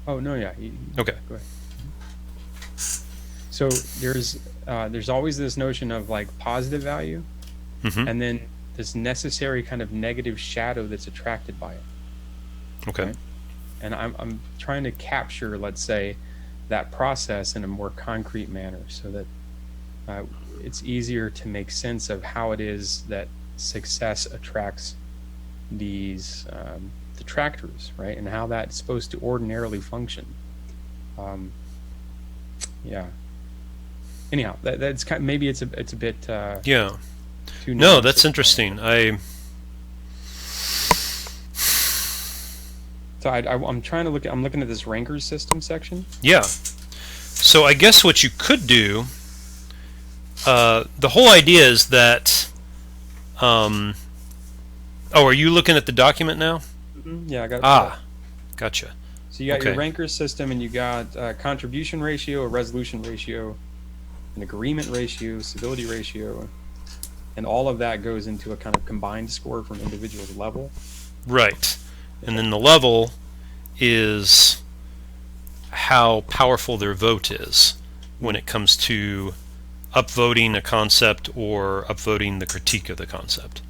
Oh no, yeah. Okay. Go ahead. So there's always this notion of like positive value, Mm-hmm. and then this necessary kind of negative shadow that's attracted by it, Okay. right? And I'm trying to capture, let's say, that process in a more concrete manner, so that it's easier to make sense of how it is that success attracts these detractors, right? And how that's supposed to ordinarily function. Um, yeah. Anyhow, that's kind of, maybe it's a bit Yeah. too No, nuanced that's at the moment. interesting. I So I'm trying to I'm looking at this rankers system section. Yeah. So I guess what you could do, the whole idea is that. Um, oh, are you looking at the document now? Yeah, I got it pulled up. Ah, gotcha. So you got your Okay. rankers system, and you got contribution ratio, a resolution ratio, an agreement ratio, civility ratio, and all of that goes into a kind of combined score from individual's level. Right. And Okay. then the level is how powerful their vote is when Mm. it comes to upvoting a concept or upvoting the critique of the concept.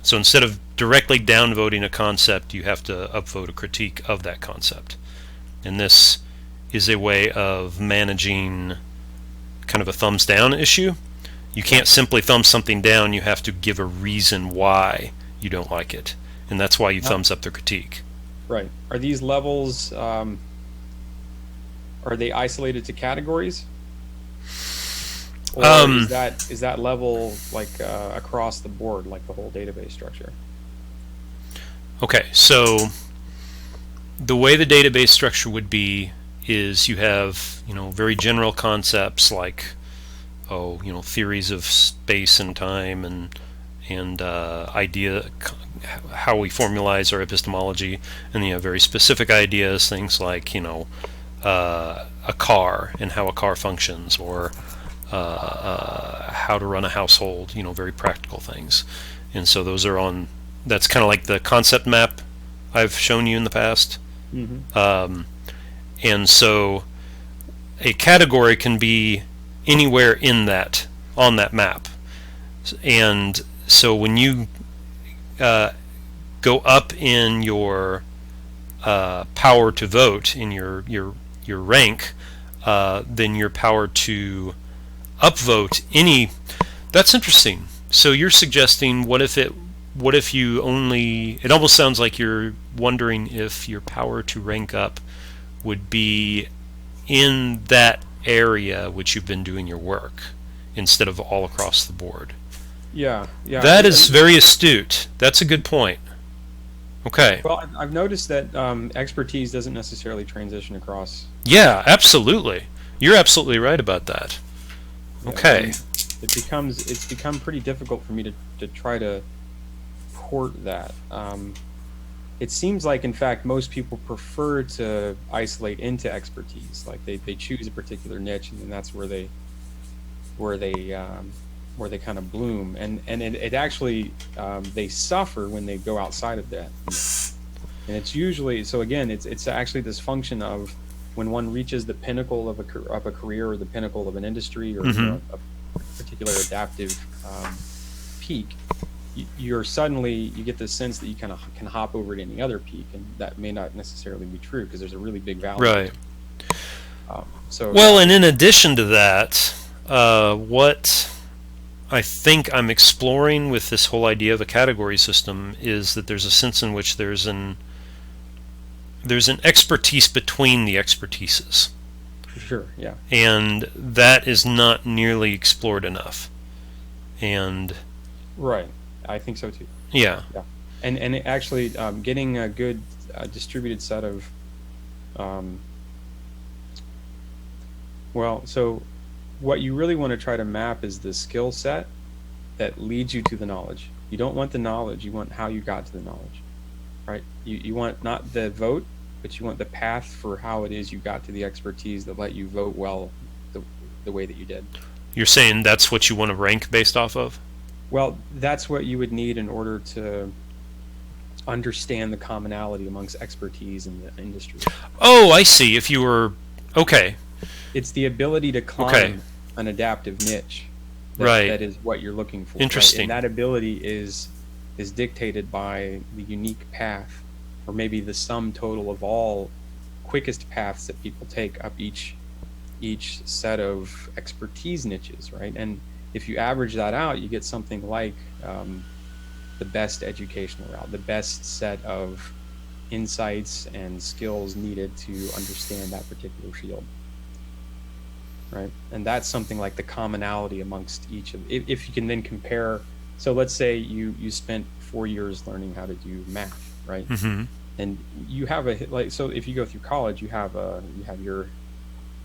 So instead of directly downvoting a concept, you have to upvote a critique of that concept. And this is a way of managing kind of a thumbs down issue. You can't Right. simply thumb something down, you have to give a reason why you don't like it. And that's why you Now, thumbs up the critique. right. Are these levels are they isolated to categories, or Um, is that level like across the board, like the whole database structure? okay, so the way the database structure would be is you have, very general concepts like, theories of space and time and idea, how we formalize our epistemology, and then you have very specific ideas, things like, a car and how a car functions, or how to run a household, very practical things. And so those are on, that's kind of like the concept map I've shown you in the past. Hmm. Um, and so a category can be anywhere in that, on that map. And so when you uh, go up in your power to vote in your rank, then your power to upvote any. That's interesting. So you're suggesting, what if you only? It almost sounds like you're wondering if your power to rank up would be in that area which you've been doing your work instead of all across the board. Yeah, yeah. That is very astute. That's a good point. Okay. Well, I've noticed that expertise doesn't necessarily transition across. Yeah, absolutely. You're absolutely right about that. Yeah, Okay. and it's become pretty difficult for me to try to port that. It seems like, in fact, most people prefer to isolate into expertise. Like they choose a particular niche, and then that's where they where they kind of bloom. And it actually they suffer when they go outside of that niche. And it's usually, so again, it's actually this function of when one reaches the pinnacle of a career, or the pinnacle of an industry, or Mm-hmm. a particular adaptive peak, you're suddenly, you get this sense that you kind of can hop over to any other peak, and that may not necessarily be true because there's a really big valley Right. between. So Well, yeah. and in addition to that, what I think I'm exploring with this whole idea of a category system is that there's a sense in which there's an expertise between the expertises, For sure, yeah. and that is not nearly explored enough. And Right, I think so too. yeah, Yeah, and it actually, getting a good distributed set of um, well, so what you really want to try to map is the skill set that leads you to the knowledge. You don't want the knowledge, you want how you got to the knowledge, right? You want not the vote, but you want the path for how it is you got to the expertise that let you vote well, the, the way that you did. you're saying that's what you want to rank based off of. Well, that's what you would need in order to understand the commonality amongst expertise in the industry. Oh, I see. If you were okay, It's the ability to climb an adaptive niche. Right. That is what you're looking for. Interesting. Right? And that ability is dictated by the unique path, or maybe the sum total of all quickest paths that people take up each set of expertise niches, right? And if you average that out, you get something like the best educational route, the best set of insights and skills needed to understand that particular field, right? And that's something like the commonality amongst each of, if you can then compare. So let's say you spent 4 years learning how to do math, right? Mm-hmm. And you have so if you go through college, you have your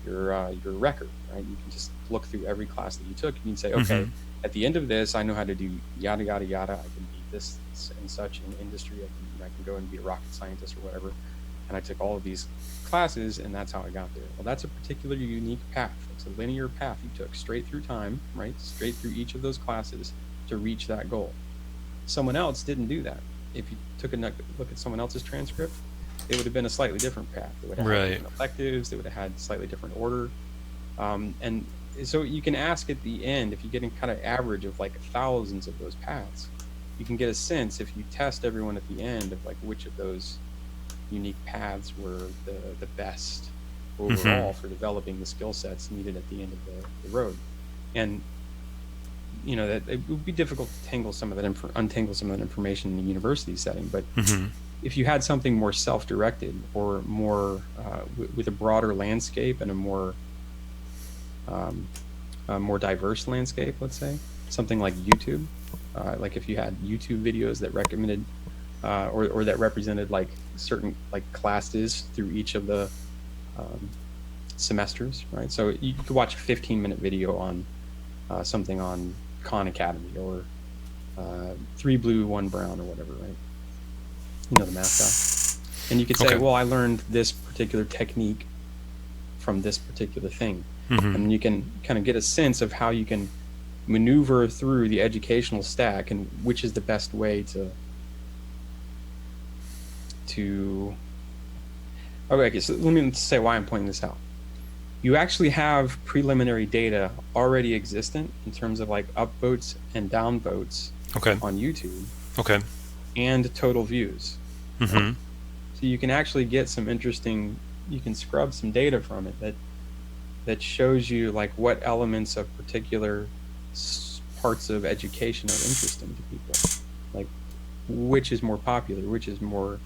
record, right? You can just look through every class that you took, and you can say, okay, at the end of this, I know how to do yada yada yada. I can be this and such in industry. I can go and be a rocket scientist or whatever. And I took all of these classes, and that's how I got there. Well, that's a particularly unique path. It's a linear path you took straight through time, right? Straight through each of those classes to reach that goal. Someone else didn't do that. If you took a look at someone else's transcript, it would have been a slightly different path. It would have had different electives. They would have had slightly different order. And so you can ask at the end, if you get in kind of average of like thousands of those paths, you can get a sense, if you test everyone at the end, of like which of those unique paths were the best overall for developing the skill sets needed at the end of the road. And you know, that it would be difficult to untangle some of that information in a university setting, but if you had something more self-directed, or more with a broader landscape and a more diverse landscape, let's say something like YouTube, like if you had YouTube videos that recommended or that represented like certain like classes through each of the semesters, right? So you could watch a 15-minute video on something on Khan Academy, or 3 Blue 1 Brown, or whatever, right? You know the math stuff. And you could say, well, I learned this particular technique from this particular thing. And you can kind of get a sense of how you can maneuver through the educational stack, and which is the best way to okay, so let me say why I'm pointing this out. You actually have preliminary data already existent in terms of like upvotes and downvotes on YouTube, and total views. So you can actually get some interesting, you can scrub some data from it that shows you like what elements of particular parts of education are interesting to people, like which is more popular, which is more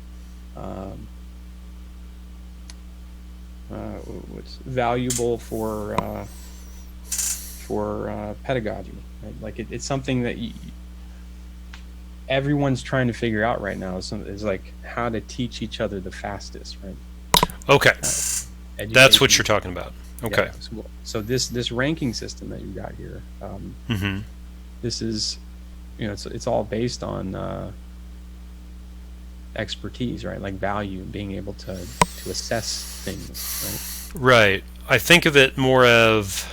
what's valuable for pedagogy, right? Like it's something that everyone's trying to figure out right now, is like how to teach each other the fastest, right? That's what you're talking about. Yeah, so this ranking system that you got here, this is, you know, it's all based on expertise, right? Like value, being able to assess things, right? Right. I think of it more of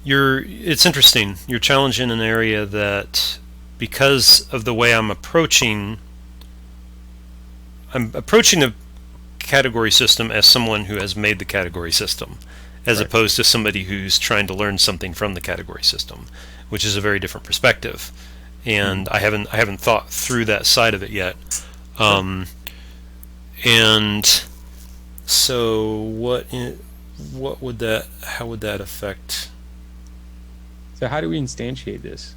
it's interesting. You're challenged in an area that, because of the way I'm approaching the category system as someone who has made the category system, as opposed to somebody who's trying to learn something from the category system, which is a very different perspective. And I haven't thought through that side of it yet. And so how would that affect? So how do we instantiate this?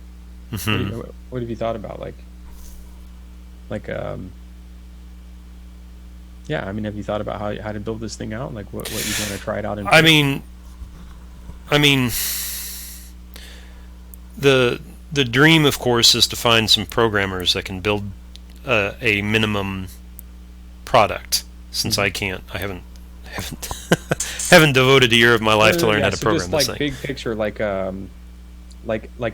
What have you thought about? Yeah, I mean, have you thought about how to build this thing out? Like what you want to try it out in? I mean, the dream, of course, is to find some programmers that can build a minimum product. Since I haven't haven't devoted a year of my life to learn how to program this thing. Big picture, like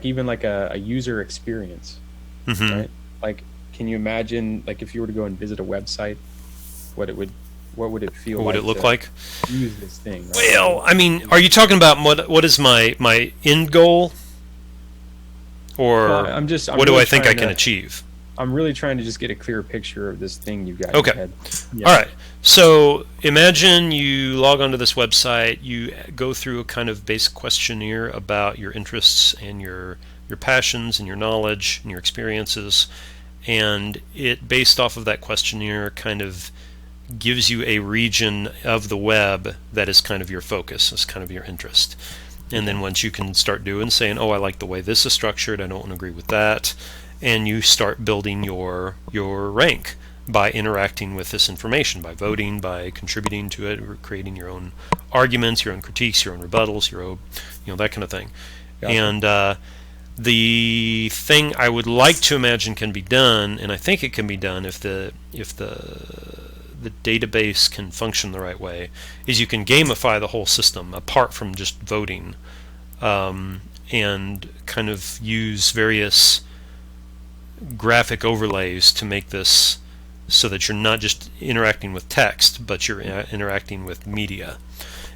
even like a user experience, right? Like, can you imagine, like, if you were to go and visit a website, what would it feel like? What would it look like? Use this thing. Right? Well, I mean, are you talking about what is my end goal? or I'm what do really I think I trying can to, achieve? I'm really trying to just get a clear picture of this thing you've got in Okay. your head. Yeah. All right. So imagine you log onto this website, you go through a kind of basic questionnaire about your interests and your passions and your knowledge and your experiences, and it, based off of that questionnaire, kind of gives you a region of the web that is kind of your focus, is kind of your interest. And then once you can start saying, oh, I like the way this is structured, I don't agree with that, and you start building your rank by interacting with this information, by voting, by contributing to it, or creating your own arguments, your own critiques, your own rebuttals, your own, that kind of thing. Gotcha. And the thing I would like to imagine can be done, and I think it can be done if the database can function the right way, is you can gamify the whole system apart from just voting, and kind of use various graphic overlays to make this so that you're not just interacting with text, but you're interacting with media.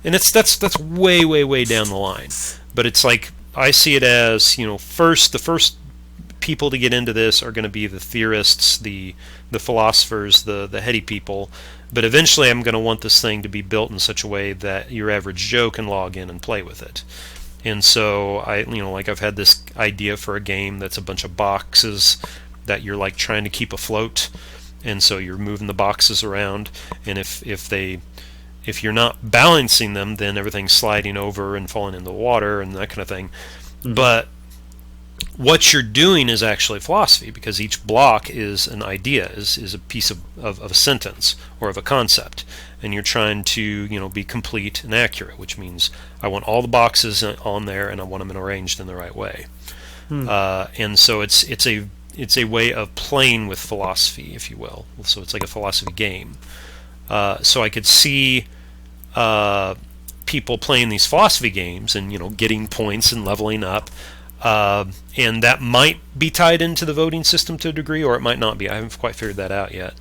And that's way down the line. But it's like, I see it as, the first people to get into this are going to be the theorists, the philosophers, the heady people. But eventually I'm going to want this thing to be built in such a way that your average Joe can log in and play with it. And so I've had this idea for a game that's a bunch of boxes that you're like trying to keep afloat, and so you're moving the boxes around, and if you're not balancing them, then everything's sliding over and falling in the water and that kind of thing. Mm-hmm. But what you're doing is actually philosophy, because each block is an idea, is a piece of a sentence or of a concept, and you're trying to be complete and accurate, which means I want all the boxes on there and I want them arranged in the right way. And so it's a way of playing with philosophy, if you will. So it's like a philosophy game. So I could see people playing these philosophy games and getting points and leveling up. And that might be tied into the voting system to a degree, or it might not be. I haven't quite figured that out yet.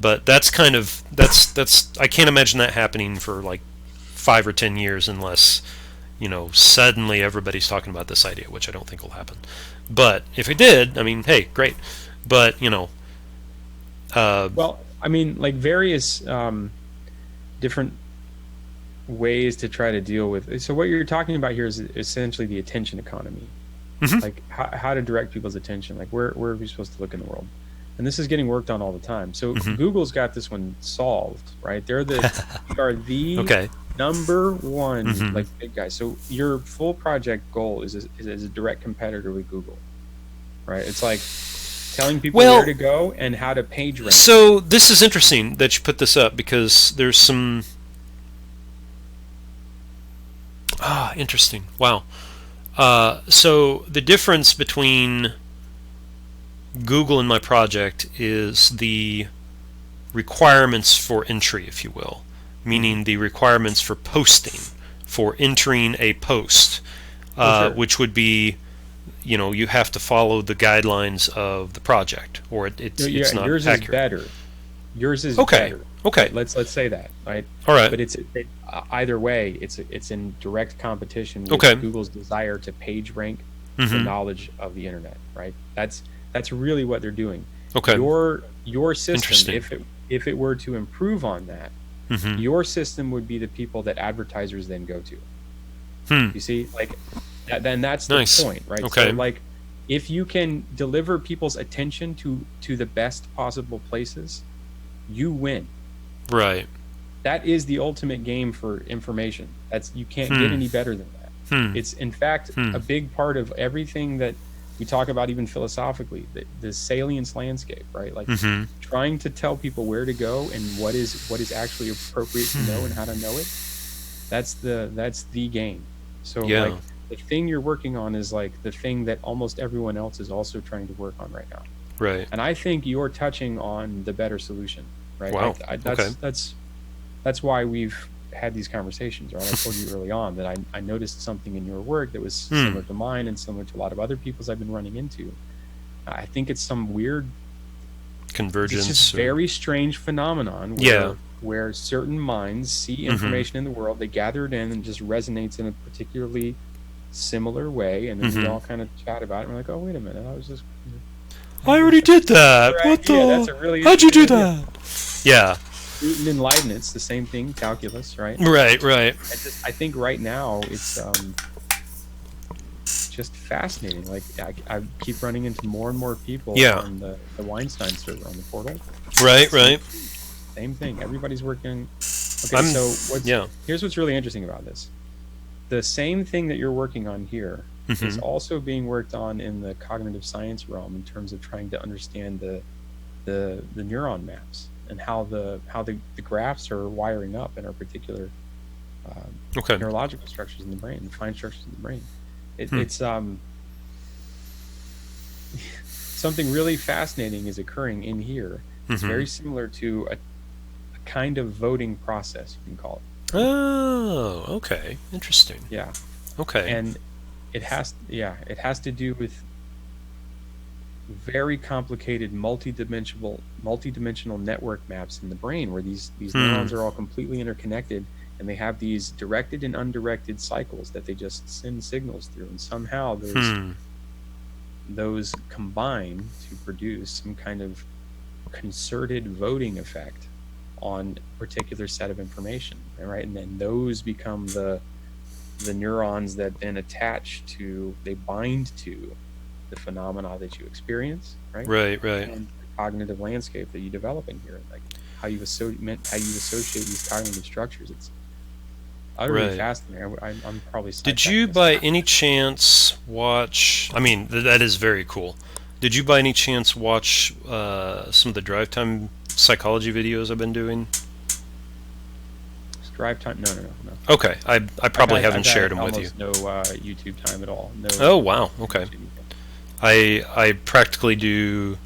But that's I can't imagine that happening for like 5 or 10 years unless suddenly everybody's talking about this idea, which I don't think will happen. But if it did, I mean, hey, great. But well, I mean, like various different ways to try to deal with. So what you're talking about here is essentially the attention economy. Mm-hmm. Like how to direct people's attention. Like where are we supposed to look in the world? And this is getting worked on all the time. So mm-hmm. Google's got this one solved, right? They are the okay. number one mm-hmm. like big guys. So your full project goal is a direct competitor with Google, right? It's like telling people where to go and how to page rank. So this is interesting that you put this up, because there's some interesting. Wow. So the difference between Google and my project is the requirements for entry, if you will, meaning the requirements for posting, for entering a post, sure. which would be, you have to follow the guidelines of the project, or it's not yours accurate. Is better. Yours is okay. better. Okay. Let's say that, right? All right. But either way, it's in direct competition with Google's desire to page rank mm-hmm. the knowledge of the internet, right? That's really what they're doing. Okay. Your system, if it were to improve on that, mm-hmm. your system would be the people that advertisers then go to. You see, like then that's the nice. point, right? Okay. So like, if you can deliver people's attention to the best possible places, you win. Right. That is the ultimate game for information. You can't get any better than that. It's in fact a big part of everything that we talk about, even philosophically, the salience landscape, right? Like mm-hmm. trying to tell people where to go and what is actually appropriate to know and how to know it. That's the game. So like the thing you're working on is like the thing that almost everyone else is also trying to work on right now. Right. And I think you're touching on the better solution, right? Wow. That's why we've had these conversations, right? I told you early on that I noticed something in your work that was similar to mine and similar to a lot of other people's I've been running into. I think it's some weird convergence. It's just very strange phenomenon where certain minds see information in the world, they gather it in and just resonates in a particularly similar way, and then we Mm-hmm. all kind of chat about it. And we're like, oh, wait a minute, I was just I already did that. right. What Yeah, that's the? a really How'd you interesting do idea. that? Yeah. Newton and Leibniz, the same thing, calculus, right? Right. Right. I think right now it's just fascinating. Like I keep running into more and more people Yeah. on the Weinstein server on the portal. Right. Right. Same thing. Everybody's working. Okay, I'm. so Yeah. here's what's really interesting about this. The same thing that you're working on here is Mm-hmm. also being worked on in the cognitive science realm in terms of trying to understand the neuron maps and how the graphs are wiring up in our particular Okay. neurological structures in the brain, the fine structures in the brain. Hmm. It's something really fascinating is occurring in here. It's Mm-hmm. very similar to a kind of voting process, you can call it. Oh. Okay. Interesting. Yeah. Okay. And it has to do with very complicated multi-dimensional network maps in the brain where these neurons are all completely interconnected, and they have these directed and undirected cycles that they just send signals through, and somehow those combine to produce some kind of concerted voting effect on a particular set of information, right? And then those become the neurons that then they bind to the phenomena that you experience, right? Right. Right. And the cognitive landscape that you develop in here, like how you associate these cognitive structures. It's utterly Right. fascinating. I'm probably Did you by any chance watch? I mean, that is very cool. Did you by any chance watch some of the drive time psychology videos I've been doing? drive time? No. Okay, I probably haven't I've shared had them with you. almost no YouTube time at all. No. Oh wow. Okay. I practically do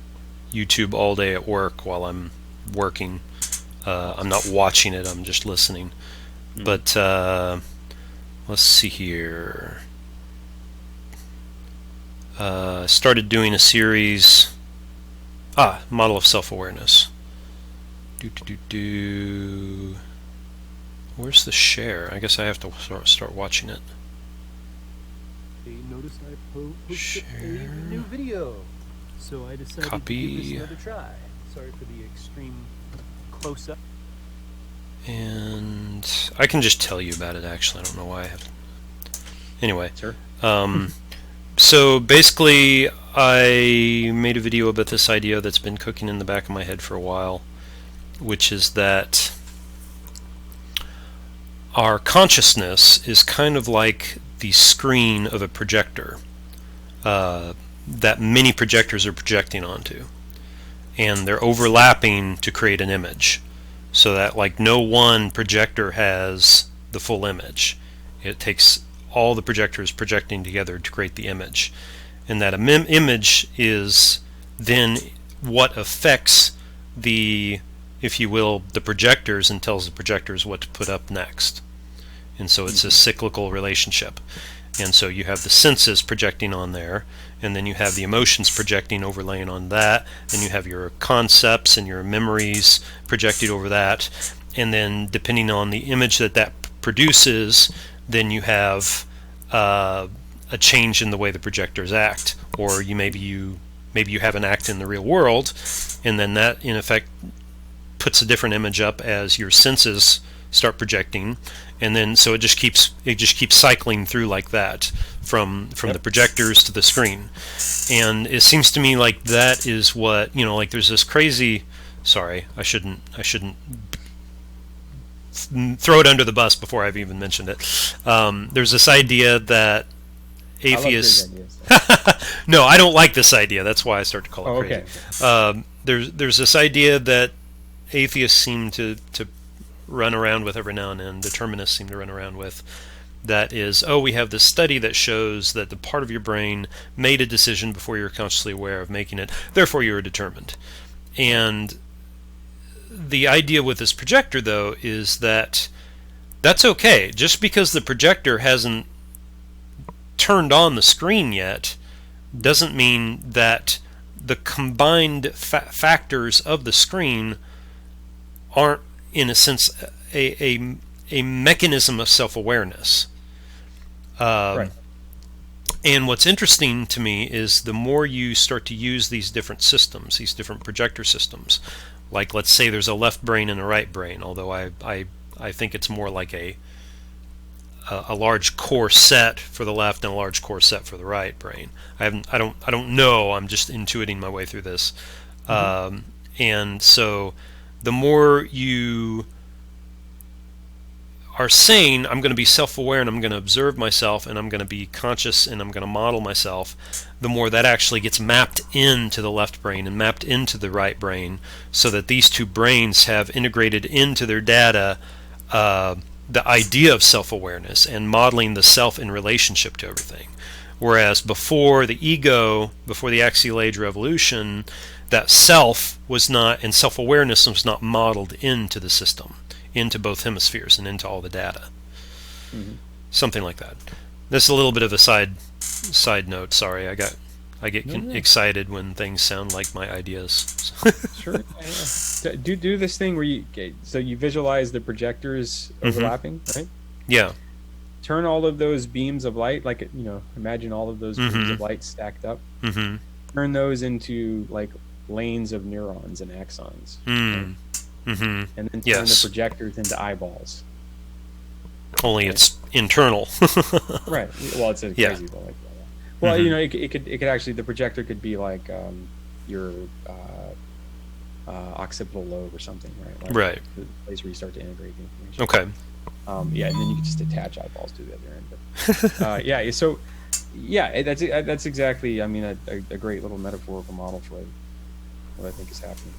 YouTube all day at work while I'm working. I'm not watching it. I'm just listening. But let's see here. Started doing a series. Model of self-awareness. Where's the share? I guess I have to start watching it. Noticed I posted a Share. new video, so I decided Copy. to give this another try. Sorry for the extreme close-up. And I can just tell you about it, actually. I don't know why I have. Anyway. Sure. So basically, I made a video about this idea that's been cooking in the back of my head for a while, which is that our consciousness is kind of like the screen of a projector that many projectors are projecting onto, and they're overlapping to create an image, so that like no one projector has the full image. It takes all the projectors projecting together to create the image, and that image is then what affects the, if you will, the projectors, and tells the projectors what to put up next. And so it's a cyclical relationship. And so you have the senses projecting on there, and then you have the emotions projecting, overlaying on that, and you have your concepts and your memories projected over that, and then depending on the image that produces, then you have a change in the way the projectors act, or maybe you have an act in the real world, and then that in effect puts a different image up as your senses start projecting, and then so it just keeps cycling through like that from the projectors to the screen. And it seems to me like that is what, like there's this crazy, sorry, I shouldn't throw it under the bus before I've even mentioned it. There's this idea that atheists. No, I don't like this idea. That's why I start to call it crazy. Okay. There's this idea that atheists seem to run around with every now and then, determinists seem to run around with, that is, we have this study that shows that the part of your brain made a decision before you were consciously aware of making it, therefore you were determined. And the idea with this projector, though, is that that's okay. Just because the projector hasn't turned on the screen yet doesn't mean that the combined factors of the screen aren't, in a sense, a mechanism of self-awareness. Right. And what's interesting to me is the more you start to use these different systems, these different projector systems, like let's say there's a left brain and a right brain, although I think it's more like a large core set for the left and a large core set for the right brain. I don't know. I'm just intuiting my way through this. And so the more you are saying, I'm going to be self-aware and I'm going to observe myself and I'm going to be conscious and I'm going to model myself, the more that actually gets mapped into the left brain and mapped into the right brain, so that these two brains have integrated into their data the idea of self-awareness and modeling the self in relationship to everything. Whereas before the ego, before the axial age revolution, that self was not, and self-awareness was not modeled into the system, into both hemispheres and into all the data. Something like that. This is a little bit of a side note. Sorry, I get excited when things sound like my ideas. Sure. Yeah. Do this thing where you visualize the projectors overlapping, right? Yeah. Turn all of those beams of light, like, imagine all of those beams of light stacked up. Turn those into like lanes of neurons and axons. Right? And then turn the projectors into eyeballs. Only it's internal. Right. Well, it's a crazy thing like that. Well, it could actually, the projector could be like your occipital lobe or something, right? Like right. The place where you start to integrate the information. Okay. Yeah, and then you can just attach eyeballs to the other end. But, yeah. So, yeah, that's exactly. I mean, a great little metaphorical model for what I think is happening.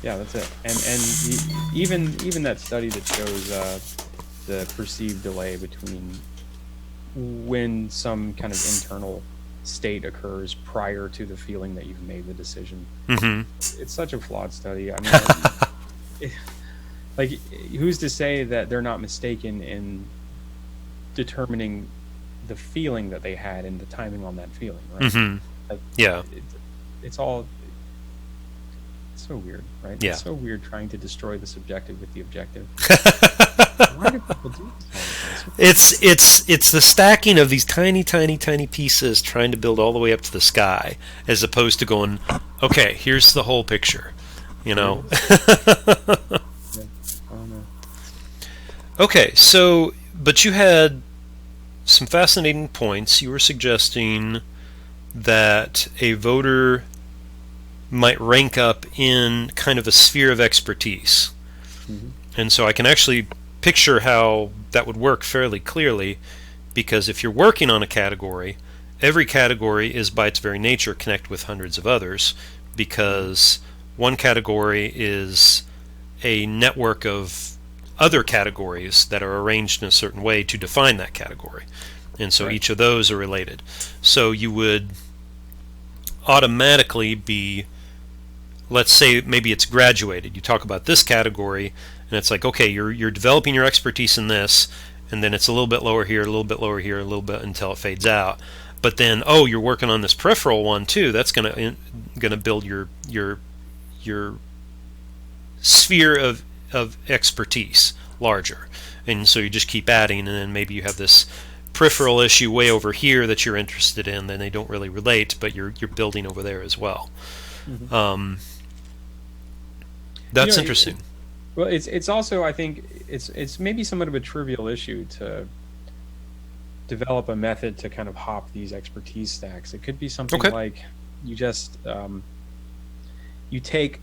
Yeah, that's it. And even that study that shows the perceived delay between when some kind of internal state occurs prior to the feeling that you've made the decision. It's such a flawed study. I mean, like, who's to say that they're not mistaken in determining the feeling that they had and the timing on that feeling, right? Like, yeah. It's all... so weird, right? Yeah. It's so weird trying to destroy the subjective with the objective. Why do people do this? It's the stacking of these tiny pieces trying to build all the way up to the sky, as opposed to going, okay, here's the whole picture, Yeah. Okay, so, but you had some fascinating points. You were suggesting that a voter might rank up in kind of a sphere of expertise. And so I can actually picture how that would work fairly clearly, because if you're working on a category, every category is by its very nature connected with hundreds of others, because one category is a network of other categories that are arranged in a certain way to define that category. And so each of those are related. So you would automatically be, let's say maybe it's graduated. You talk about this category, and it's like, okay, you're developing your expertise in this, and then it's a little bit lower here, a little bit lower here, a little bit until it fades out. But then, oh, you're working on this peripheral one too. That's gonna build your sphere of expertise larger, and so you just keep adding, and then maybe you have this peripheral issue way over here that you're interested in. Then they don't really relate, but you're building over there as well. That's interesting. Well, it's also, I think it's maybe somewhat of a trivial issue to develop a method to kind of hop these expertise stacks. It could be something like you just you take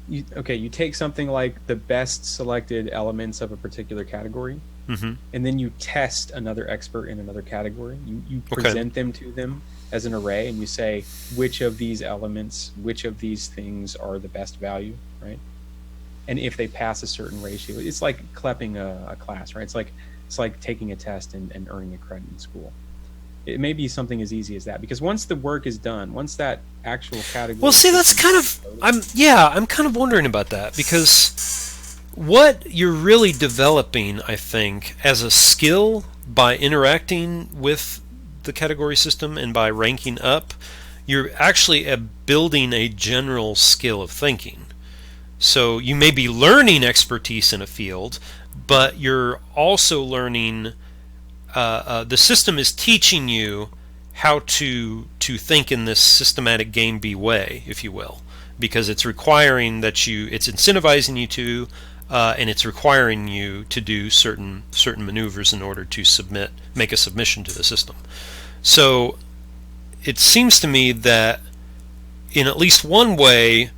something like the best selected elements of a particular category, and then you test another expert in another category. You present them to them as an array, and you say which of these elements, which of these things are the best value, right? And if they pass a certain ratio, it's like clepping a class, right? It's like taking a test and earning a credit in school. It may be something as easy as that, because once the work is done, once that actual category... Well, see, that's kind of... I'm kind of wondering about that, because what you're really developing, I think, as a skill by interacting with the category system and by ranking up, you're actually building a general skill of thinking. So you may be learning expertise in a field, but you're also learning the system is teaching you how to think in this systematic game B way, if you will, because it's requiring that it's incentivizing you to, and it's requiring you to do certain maneuvers in order to make a submission to the system. So it seems to me that in at least one way,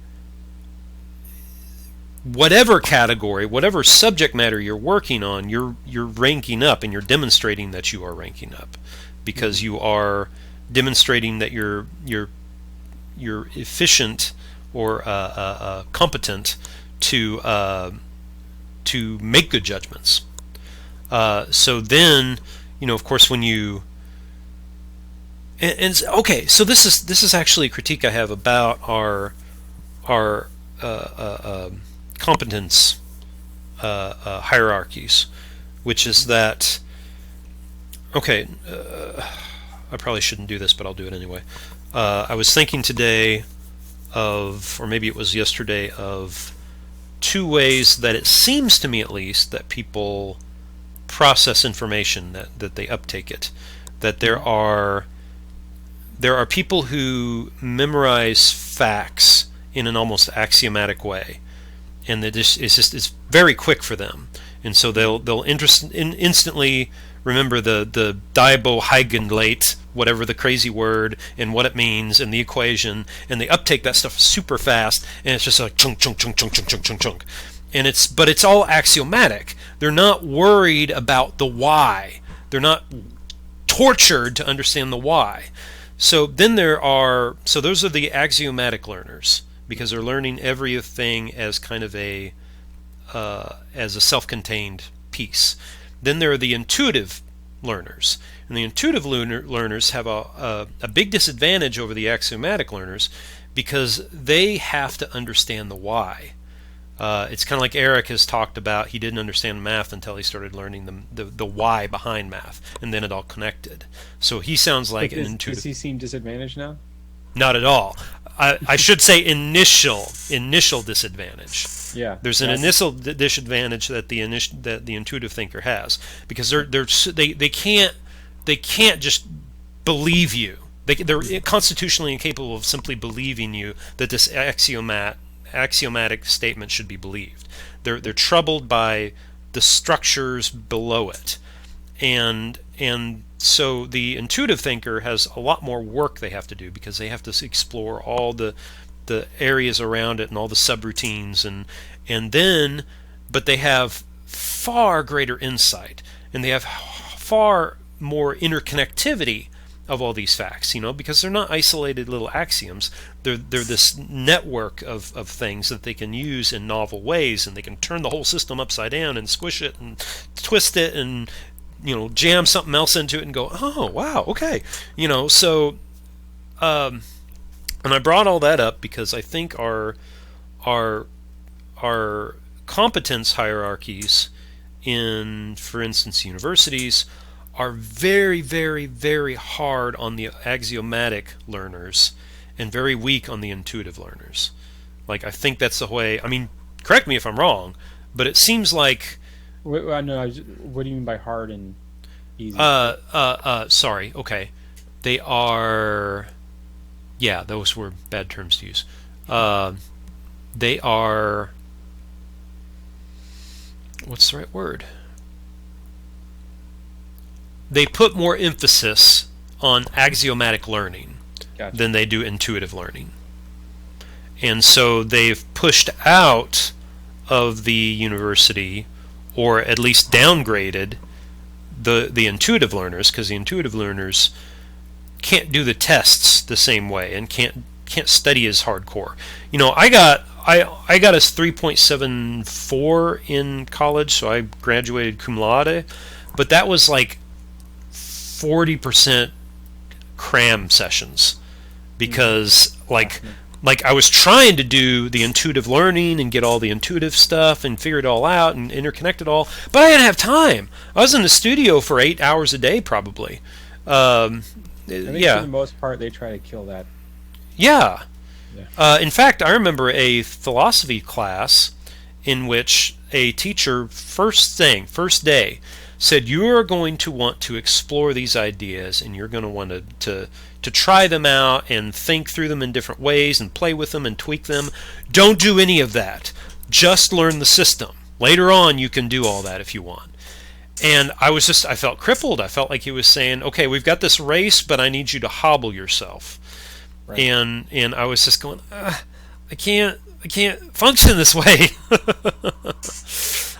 whatever category, whatever subject matter you're working on, you're ranking up, and you're demonstrating that you are ranking up, because you are demonstrating that you're efficient or competent to make good judgments. So then, of course, when you okay, so this is actually a critique I have about our competence hierarchies, which is that, okay, I probably shouldn't do this, but I'll do it anyway. I was thinking today of, or maybe it was yesterday, of two ways that it seems to me at least that people process information, that they uptake it. That there are people who memorize facts in an almost axiomatic way, and it's very quick for them, and so they'll instantly remember the Diebold-Huygens, whatever the crazy word, and what it means, and the equation, and they uptake that stuff super fast, and it's just like chunk, chunk, chunk, chunk, chunk, chunk, chunk, chunk. But it's all axiomatic. They're not worried about the why. They're not tortured to understand the why. So then those are the axiomatic learners, because they're learning everything as kind of as a self-contained piece. Then there are the intuitive learners, and the intuitive learners have a big disadvantage over the axiomatic learners, because they have to understand the why. It's kind of like Eric has talked about. He didn't understand math until he started learning the why behind math, and then it all connected. So he sounds like an intuitive. Does he seem disadvantaged now? Not at all. I should say initial disadvantage. Yeah. There's an initial disadvantage that the intuitive thinker has, because they can't just believe you. They're constitutionally incapable of simply believing you that this axiomatic statement should be believed. They're troubled by the structures below it, and so the intuitive thinker has a lot more work they have to do, because they have to explore all the areas around it and all the subroutines, but they have far greater insight, and they have far more interconnectivity of all these facts, because they're not isolated little axioms. They're this network of things that they can use in novel ways, and they can turn the whole system upside down and squish it and twist it and jam something else into it and go, oh wow, okay, so and I brought all that up because I think our competence hierarchies in, for instance, universities are very, very, very hard on the axiomatic learners and very weak on the intuitive learners. Like, I think that's the way. I mean, correct me if I'm wrong, but it seems like. No, what do you mean by hard and easy? Sorry. Okay, they are. Yeah, those were bad terms to use. They are. What's the right word? They put more emphasis on axiomatic learning than they do intuitive learning. And so they've pushed out of the university, or at least downgraded, the intuitive learners, because the intuitive learners can't do the tests the same way and can't study as hardcore. I got a 3.74 in college, so I graduated cum laude, but that was like 40% cram sessions, because like I was trying to do the intuitive learning and get all the intuitive stuff and figure it all out and interconnect it all, but I didn't have time. I was in the studio for 8 hours a day probably. I think for the most part they try to kill that. Yeah. In fact, I remember a philosophy class in which a teacher first day said you are going to want to explore these ideas, and you're going to want to try them out and think through them in different ways and play with them and tweak them. Don't do any of that. Just learn the system. Later on, you can do all that if you want. And I felt crippled. I felt like he was saying, okay, we've got this race, but I need you to hobble yourself. Right. And I was just going, I can't function this way.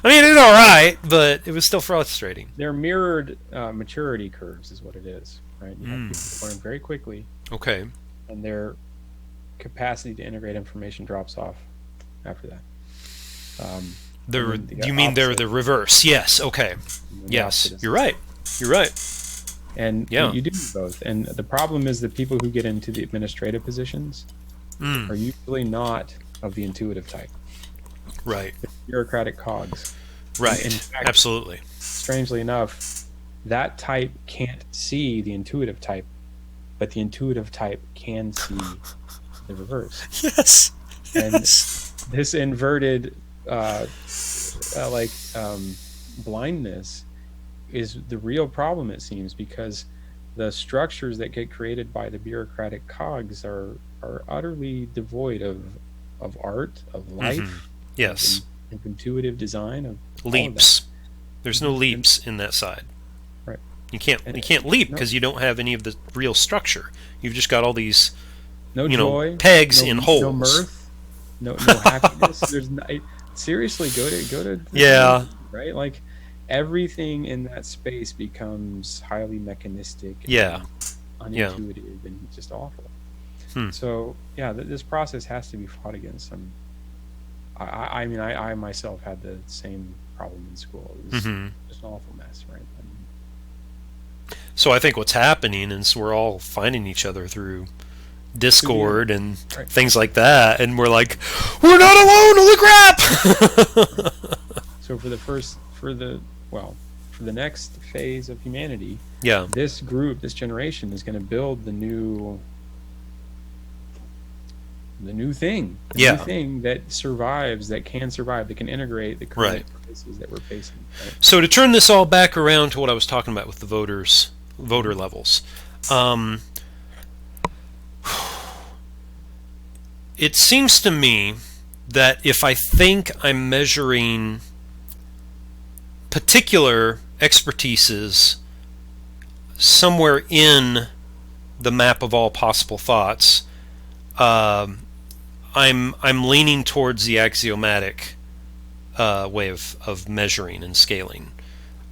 I mean, it's all right, but it was still frustrating. They're mirrored maturity curves, is what it is, right? You have people who learn very quickly. Okay. And their capacity to integrate information drops off after that. You mean they're the reverse? Yes. Okay. Yes, you're right. You're right. And you do both. And the problem is that people who get into the administrative positions are usually not of the intuitive type. Right. They're bureaucratic cogs. Right. In fact, absolutely. Strangely enough, that type can't see the intuitive type, but the intuitive type can see the reverse. Yes. And this inverted blindness is the real problem, it seems, because the structures that get created by the bureaucratic cogs are utterly devoid of art, of life, yes, of intuitive design, of leaps. There's no leaps in that side. Right. You can't leap because you don't have any of the real structure. You've just got all these joy, pegs in holes. No mirth, no happiness. There's seriously go to yeah, right? Like everything in that space becomes highly mechanistic and unintuitive and just awful. So this process has to be fought against. I mean, I myself had the same problem in school. It was just an awful mess, right? So I think what's happening is we're all finding each other through Discord and things like that, and we're like, we're not alone. Holy crap! So for the next phase of humanity, this generation is going to build the new thing, new thing that survives, that can survive, that can integrate the current crises that we're facing. Right? So to turn this all back around to what I was talking about with the voter levels, it seems to me that if I think I'm measuring particular expertises somewhere in the map of all possible thoughts, I'm leaning towards the axiomatic way of measuring and scaling.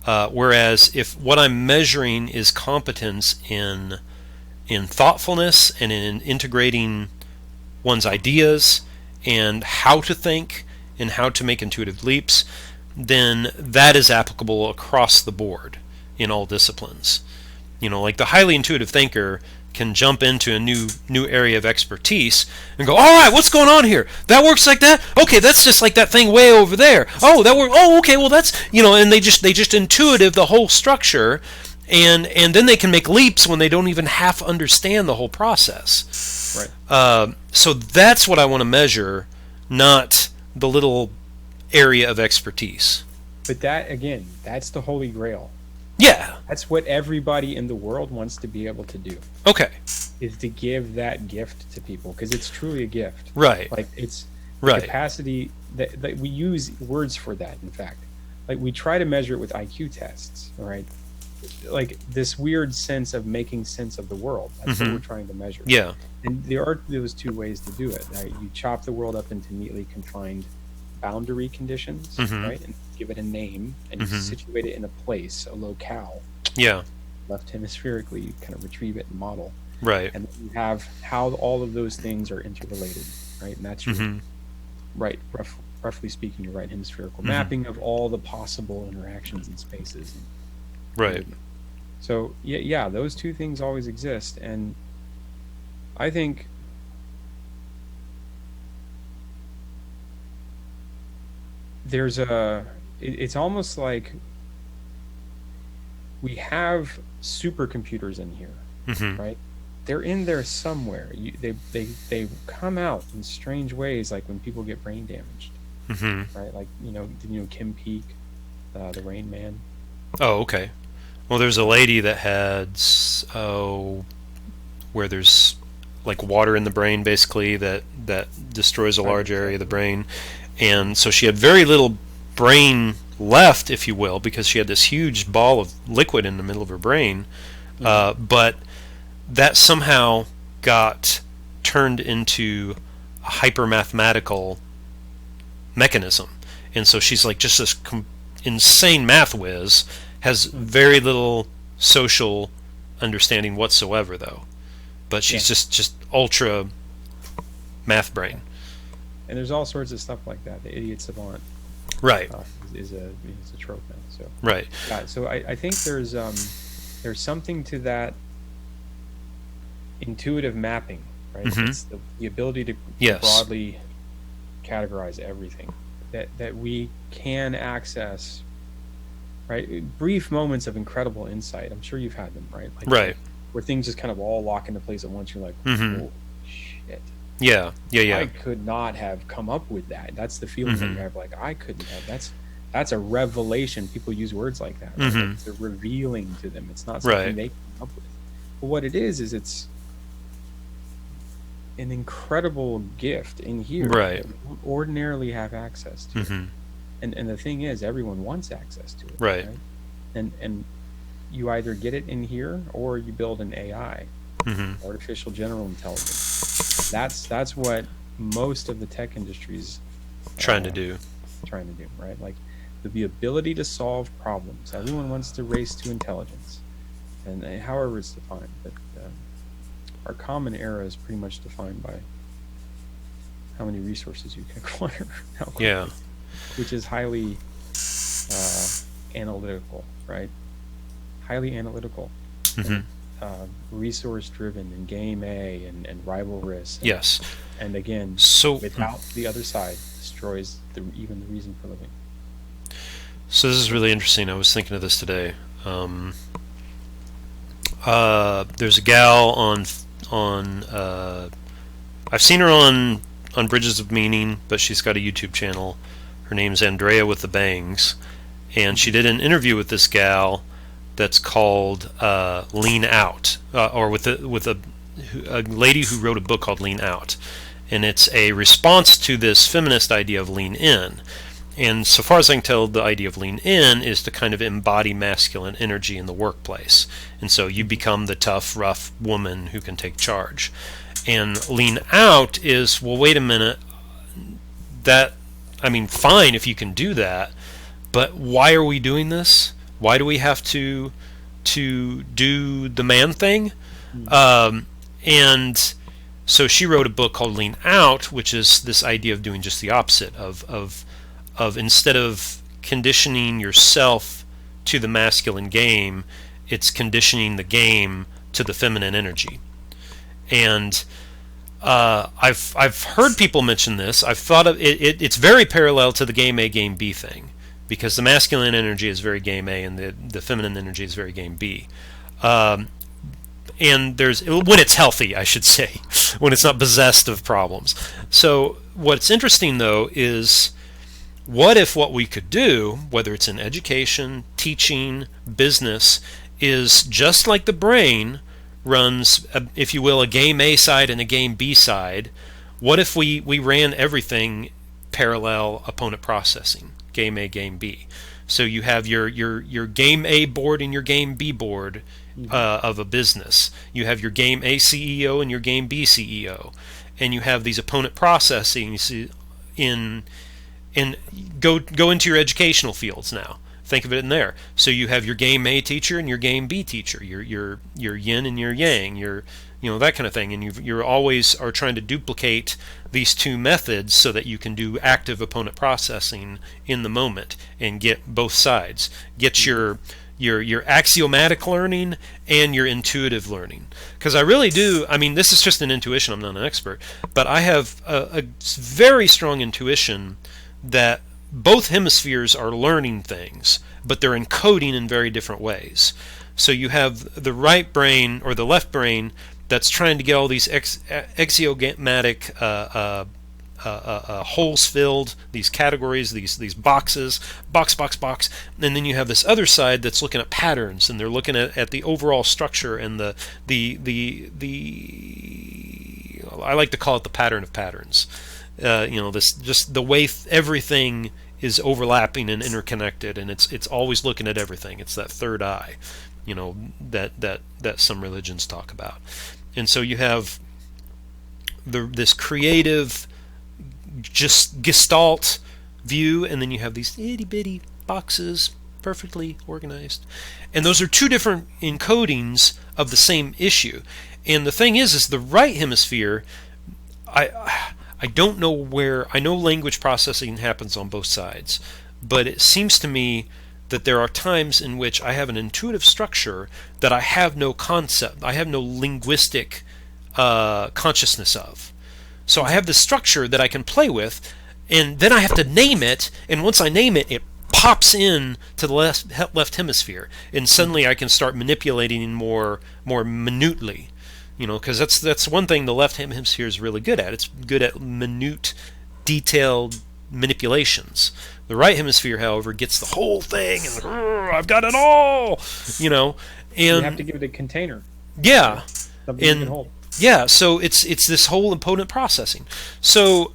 Whereas if what I'm measuring is competence in thoughtfulness and in integrating one's ideas and how to think and how to make intuitive leaps, then that is applicable across the board in all disciplines. Like the highly intuitive thinker can jump into a new area of expertise and go, all right, what's going on here? That works like that? Okay, that's just like that thing way over there. Oh, that works. Oh, okay, well that's, and they just intuitive the whole structure, and then they can make leaps when they don't even half understand the whole process. Right. So that's what I want to measure, not the little area of expertise. But that, again, that's the holy grail. Yeah. That's what everybody in the world wants to be able to do. Okay. Is to give that gift to people, because it's truly a gift. Right. Like it's right. Capacity that we use words for that, in fact. Like we try to measure it with IQ tests, all right? Like this weird sense of making sense of the world. That's what we're trying to measure. Yeah. And there are those two ways to do it. Right? You chop the world up into neatly confined boundary conditions, right? And give it a name, and you situate it in a place, a locale. Yeah. Left hemispherically, you kind of retrieve it and model. Right. And you have how all of those things are interrelated, right? And that's your roughly speaking, your right hemispherical mapping of all the possible interactions in spaces. Right. So yeah, those two things always exist, and I think there's it's almost like we have supercomputers in here, right? They're in there somewhere. They come out in strange ways, like when people get brain damaged, right? Like Kim Peek, the Rain Man. Oh, okay. Well, there's a lady that had where there's like water in the brain, basically that destroys a Right, large area of the exactly. brain, and so she had very little brain left, if you will, because she had this huge ball of liquid in the middle of her brain. Hmm. But that somehow got turned into a hyper mathematical mechanism, and so she's like just this insane math whiz, has very little social understanding whatsoever, though. But Yeah. she's just ultra math brain. And there's all sorts of stuff like that. The idiot savant Right. is a trope now. So Right. yeah. So I think there's something to that intuitive mapping, right? Mm-hmm. It's the ability to Yes. broadly categorize everything that we can access, right? Brief moments of incredible insight. I'm sure you've had them, right? Right. Where things just kind of all lock into place at once. You're like, Mm-hmm. holy shit. Yeah. Yeah. I Yeah. could not have come up with that. That's the feeling that you Mm-hmm. have, like I couldn't have. That's a revelation. People use words like that, right? Like Mm-hmm. it's a revealing to them. It's not something Right. they come up with. But what it is it's an incredible gift in here Right. that we don't ordinarily have access to. Mm-hmm. And the thing is, everyone wants access to it, Right. right? And you either get it in here or you build an AI, Mm-hmm. artificial general intelligence. That's what most of the tech industries Trying to uh, do. trying to do, right? Like the ability to solve problems. Everyone wants to race to intelligence, and however it's defined. But our common era is pretty much defined by how many resources you can acquire, how quickly, Yeah. which is highly uh, analytical, right? Highly analytical Mm-hmm. and resource driven and game A and rivalrous. Yes. And again, So. without the other side, destroys even the reason for living. So this is really interesting. I was thinking of this today. There's a gal on. I've seen her on Bridges of Meaning, but she's got a YouTube channel. Her name's Andrea with the Bangs, and she did an interview with this gal that's called Lean Out, or with a lady who wrote a book called Lean Out, and it's a response to this feminist idea of lean in. And so far as I can tell, the idea of lean in is to kind of embody masculine energy in the workplace. And so you become the tough, rough woman who can take charge. And lean out is, well, wait a minute, that, I mean, fine if you can do that, but why are we doing this? Why do we have to do the man thing? And so she wrote a book called Lean Out, which is this idea of doing just the opposite of instead of conditioning yourself to the masculine game, it's conditioning the game to the feminine energy. And I've heard people mention this. I've thought of it. It's very parallel to the game A game B thing, because the masculine energy is very game A and the feminine energy is very game B. And there's, when it's healthy, I should say, when it's not possessed of problems. So what's interesting though is, what if what we could do, whether it's in education, teaching, business, is just like the brain runs, if you will, a game A side and a game B side. What if we ran everything parallel opponent processing, game A, game B? So you have your game A board and your game B board of a business. You have your game A CEO and your game B CEO, and you have these opponent processing in go into your educational fields now. Think of it in there. So you have your game A teacher and your game B teacher, your yin and your yang, your that kind of thing, and you're always are trying to duplicate these two methods so that you can do active opponent processing in the moment and get both sides. Get your axiomatic learning and your intuitive learning. Because I really do, I mean, this is just an intuition, I'm not an expert, but I have a very strong intuition that both hemispheres are learning things, but they're encoding in very different ways. So you have the right brain or the left brain that's trying to get all these axiomatic holes filled, these categories, these boxes, box, box, box, and then you have this other side that's looking at patterns, and they're looking at the overall structure and the I like to call it the pattern of patterns. This just the way everything is overlapping and interconnected, and it's always looking at everything. It's that third eye, that some religions talk about. And so you have this creative just gestalt view, and then you have these itty bitty boxes perfectly organized, and those are two different encodings of the same issue. And the thing is the right hemisphere, I don't know where. I know language processing happens on both sides, but it seems to me that there are times in which I have an intuitive structure that I have no concept, I have no linguistic consciousness of. So I have this structure that I can play with, and then I have to name it, and once I name it, it pops in to the left hemisphere, and suddenly I can start manipulating more minutely. Because that's one thing the left hemisphere is really good at. It's good at minute, detailed manipulations. The right hemisphere, however, gets the whole thing, and I've got it all. And you have to give it a container. Yeah, Something you can hold. Yeah. So it's this whole impotent processing. So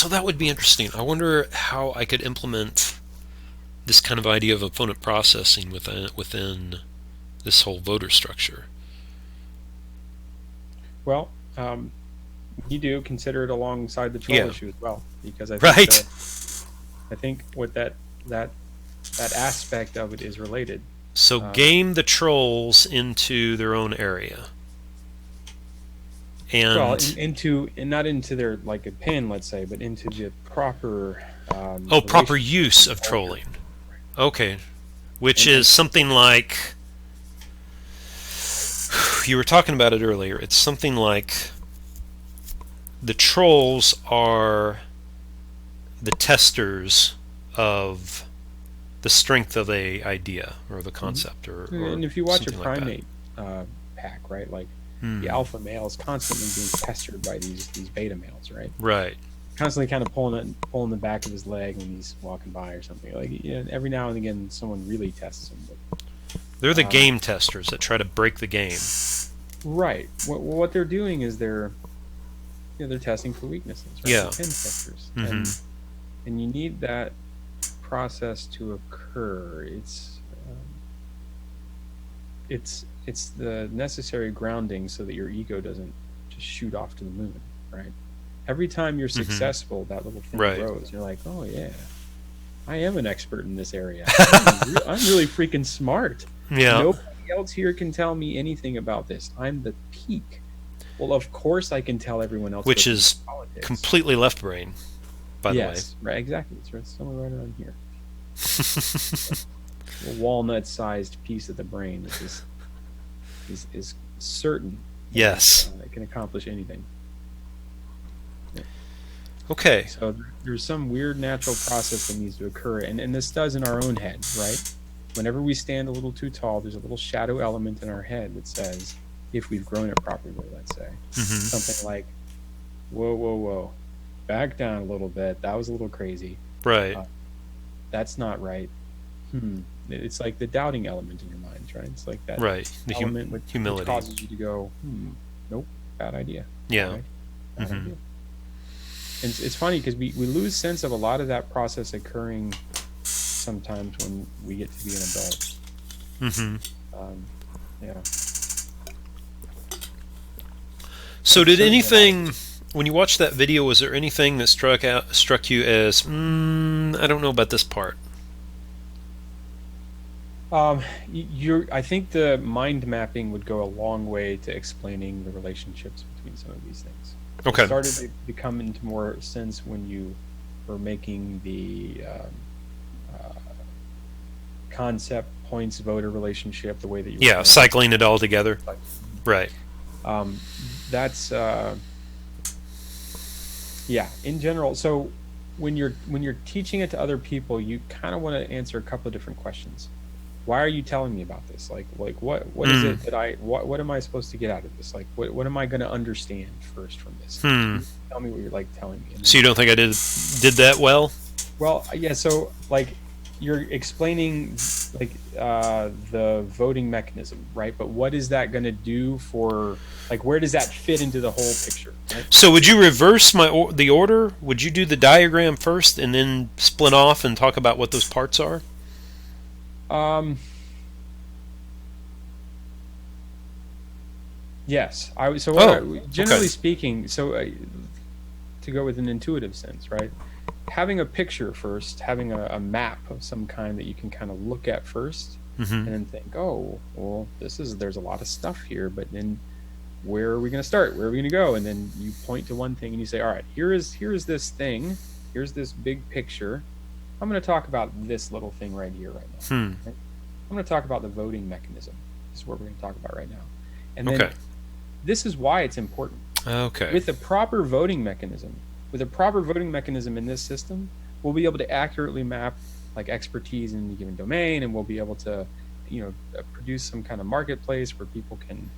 that would be interesting. I wonder how I could implement this kind of idea of impotent processing within this whole voter structure. Well, you do consider it alongside the troll issue as well, because I think what that aspect of it is related. So game the trolls into their own area, and not into their, like a pin, let's say, but into the proper proper use of trolling. Okay, which is something like, you were talking about it earlier. It's something like the trolls are the testers of the strength of a idea or the concept, and if you watch a primate like pack, right, like the alpha male is constantly being pestered by these beta males, right? Right. Constantly kind of pulling the back of his leg when he's walking by or something. Like, every now and again, someone really tests him. But, they're the game testers that try to break the game. Right. What they're doing is they're testing for weaknesses. Right? Yeah. They're pin testers, Mm-hmm. and you need that process to occur. It's the necessary grounding so that your ego doesn't just shoot off to the moon, right? Every time you're successful, that little thing grows. You're like, oh yeah, I am an expert in this area. I'm really freaking smart. Yeah. Nobody else here can tell me anything about this. I'm the peak. Well, of course I can tell everyone else. Which is completely left brain, by the way. Yes, right, exactly. It's somewhere right around here. A walnut-sized piece of the brain is certain. Yes. It can accomplish anything. Yeah. Okay. So there's some weird natural process that needs to occur, and this does in our own head, right? Whenever we stand a little too tall, there's a little shadow element in our head that says, if we've grown it properly, let's say, something like, whoa, back down a little bit. That was a little crazy. Right. That's not right. It's like the doubting element in your mind, right? It's like that the element which humility causes you to go, nope, bad idea. Yeah. Right? Bad idea. And it's funny because we lose sense of a lot of that process occurring sometimes when we get to be an adult. Yeah. So did anything, when you watched that video, was there anything that struck you as, I don't know about this part? I think the mind mapping would go a long way to explaining the relationships between some of these things. Okay. It started to come into more sense when you were making the concept points voter relationship, the way that you cycling it all together. Right. That's in general. So when you're teaching it to other people, you kind of want to answer a couple of different questions. why are you telling me about this? Like what is it that what am I supposed to get out of this? Like what am I going to understand first from this? Tell me what you're like telling me. And So then, you don't think I did that well? well, yeah, so like you're explaining like the voting mechanism, right? But what is that going to do for, like, where does that fit into the whole picture, right? So would you reverse the order? Would you do the diagram first and then split off and talk about what those parts are? Yes, generally okay. speaking, so to go with an intuitive sense, right? Having a picture first, having a map of some kind that you can kind of look at first, and then think, oh, well, there's a lot of stuff here, but then where are we going to start? Where are we going to go? And then you point to one thing and you say, all right, here's this thing, here's this big picture. I'm going to talk about this little thing right here, right now. Right? I'm going to talk about the voting mechanism. This is what we're going to talk about right now. And then this is why it's important. Okay. With a proper voting mechanism, in this system, we'll be able to accurately map like expertise in a given domain, and we'll be able to, produce some kind of marketplace where people can,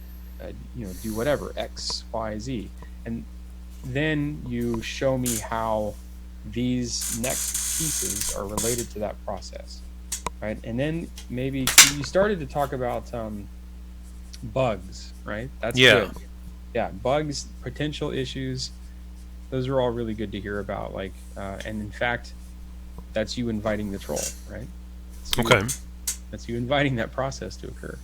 do whatever, X, Y, Z. And then you show me how these next pieces are related to that process, right? And then maybe you started to talk about bugs, right? That's good. Yeah, bugs, potential issues, those are all really good to hear about. Like, and in fact, that's you inviting the troll, right? That's you inviting that process to occur.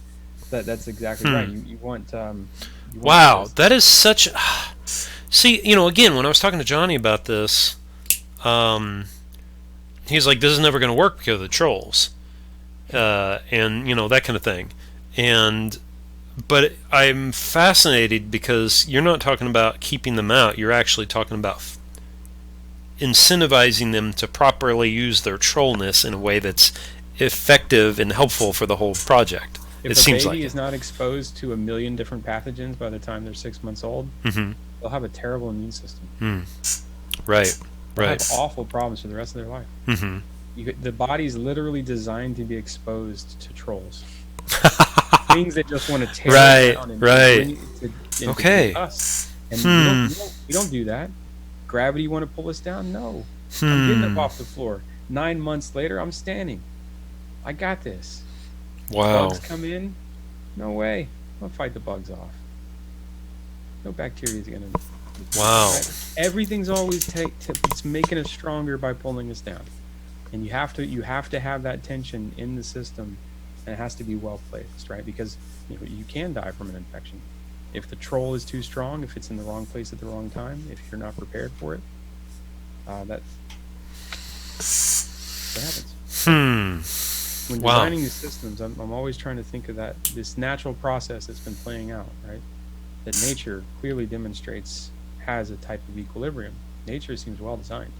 That's exactly right. You want. Wow, that is such. See, again, when I was talking to Johnny about this, he's like, "This is never going to work because of the trolls," and that kind of thing, But I'm fascinated because you're not talking about keeping them out. You're actually talking about incentivizing them to properly use their trollness in a way that's effective and helpful for the whole project. If a baby is not exposed to 1 million different pathogens by the time they're 6 months old, they'll have a terrible immune system. Right. They'll have awful problems for the rest of their life. The body's literally designed to be exposed to trolls. Things that just want to tear down and bring it to us. And we don't do that. Gravity want to pull us down? No. I'm getting up off the floor. 9 months later, I'm standing. I got this. Wow. Bugs come in? No way. I'll fight the bugs off. No bacteria is going to... Wow. Everything's always it's making us stronger by pulling us down. And you have to have that tension in the system. And it has to be well placed, right? Because you can die from an infection if the troll is too strong, if it's in the wrong place at the wrong time, if you're not prepared for it. That happens. When designing these systems, I'm always trying to think of this natural process that's been playing out, right? That nature clearly demonstrates has a type of equilibrium. Nature seems well designed,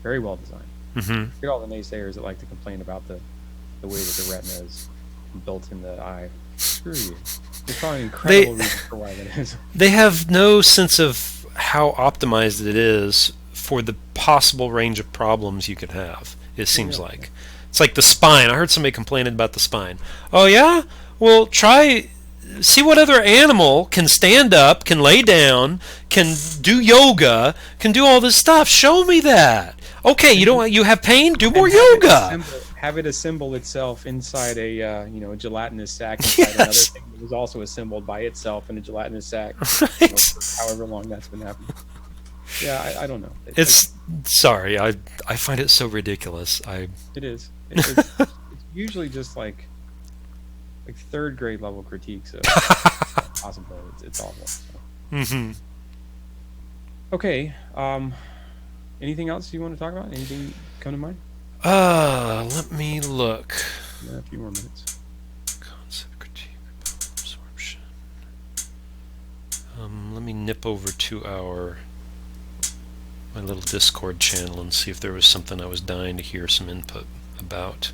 very well designed. Look at all the naysayers that like to complain about the way that the retina is built in the eye. Screw you. There's probably an incredible reason for why that is. They have no sense of how optimized it is for the possible range of problems you could have, it seems like. It's like the spine. I heard somebody complaining about the spine. Oh, yeah? Well, see what other animal can stand up, can lay down, can do yoga, can do all this stuff. Show me that. Okay, you have pain? Do more yoga. Have it assemble itself inside a gelatinous sack inside another thing that was also assembled by itself in a gelatinous sack. Right. For however long that's been happening. Yeah, I don't know. Sorry, I find it so ridiculous. It is. It's usually just like third grade level critiques of possibilities. It's awful. So. Okay. Anything else you want to talk about? Anything come to mind? Let me look. Yeah, a few more minutes. Concept critique, absorption. Let me nip over to my little Discord channel and see if there was something I was dying to hear some input about.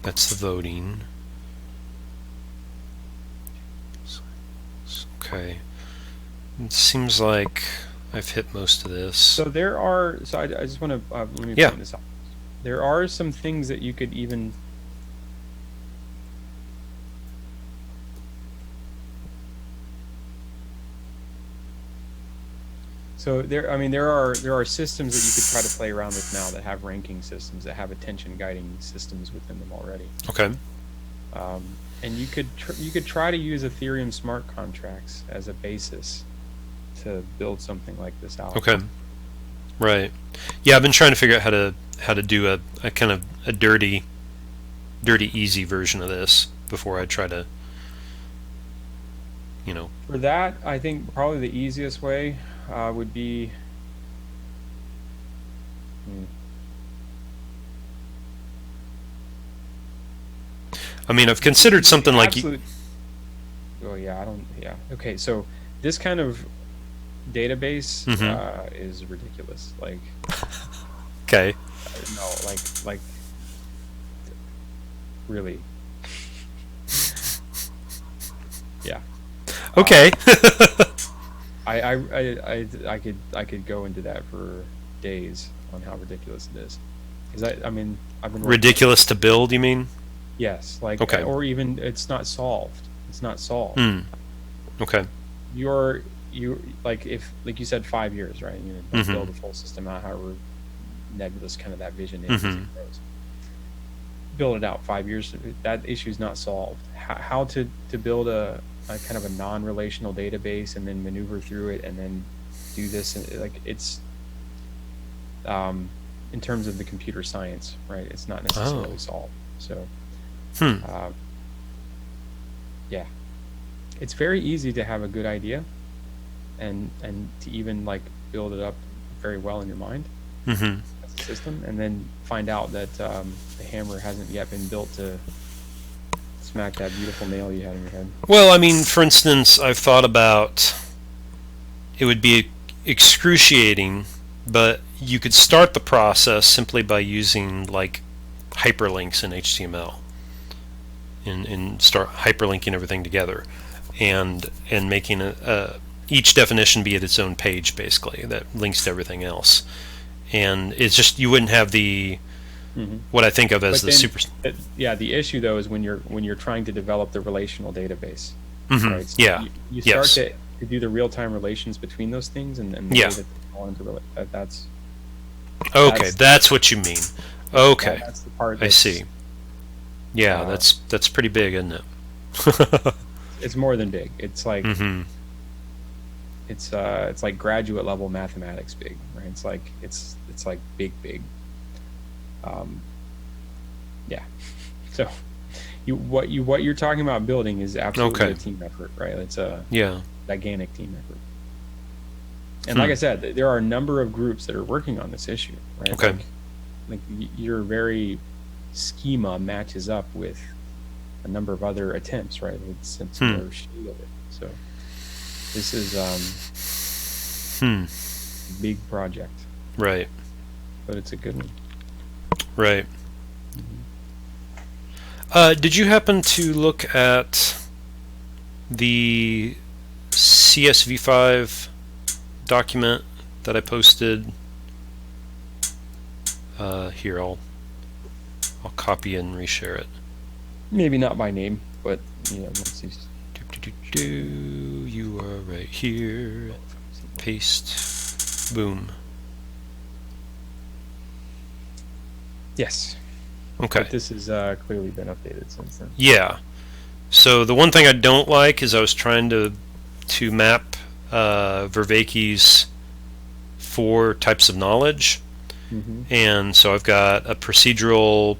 That's the voting. Okay. It seems like I've hit most of this. So there are. So I just want to let me Yeah. point this out. There are some things that you could even. So there, I mean, there are systems that you could try to play around with now that have ranking systems, that have attention guiding systems within them already. Okay. And you could try to use Ethereum smart contracts as a basis to build something like this out. Okay. Right. Yeah, I've been trying to figure out how to do a kind of a dirty easy version of this before I try to, you know. For that, I think probably the easiest way would be. I mean, I've considered something like. Oh yeah, I don't. Yeah. Okay, so this kind of database is ridiculous. Like. Okay. No, like. Really. Yeah. Okay. I could go into that for days on how ridiculous it is. Because I mean, I've been ridiculous to build, you mean? Yes, like okay. Or even it's not solved. It's not solved. Okay. You like if like you said 5 years, right? You know, build a full system out, however nebulous kind of that vision is. As it grows. Build it out 5 years. That issue is not solved. How to build a kind of a non-relational database and then maneuver through it and then do this, and like it's in terms of the computer science, right? It's not necessarily solved. So yeah, it's very easy to have a good idea and to even like build it up very well in your mind as a system, and then find out that the hammer hasn't yet been built to smack that beautiful nail you had in your head. Well, I mean, for instance, I've thought about it would be excruciating, but you could start the process simply by using like hyperlinks in HTML and start hyperlinking everything together and making each definition be at its own page, basically, that links to everything else. And it's just, you wouldn't have the what I think of as the super. Yeah, the issue though is when you're trying to develop the relational database. Right? So yeah. You start to do the real-time relations between those things, and the way that they fall into that's. Okay, that's what you mean. Okay, that's the part. I see. Yeah, that's pretty big, isn't it? It's more than big. It's like it's like graduate level mathematics big, right? It's like big. Yeah. So what you're talking about building is absolutely a team effort, right? It's a gigantic team effort. And like I said, there are a number of groups that are working on this issue, right? Okay. Like your very schema matches up with a number of other attempts, right? It's similar shape of it. So this is a big project. Right. But it's a good one. Right. Did you happen to look at the CSV5 document that I posted? Here, I'll copy and reshare it. Maybe not by name, but let's see. You are right here. Paste. Boom. Yes. Okay. But this has clearly been updated since then. Yeah. So the one thing I don't like is I was trying to map Vervaeke's 4 types of knowledge. And so I've got a procedural,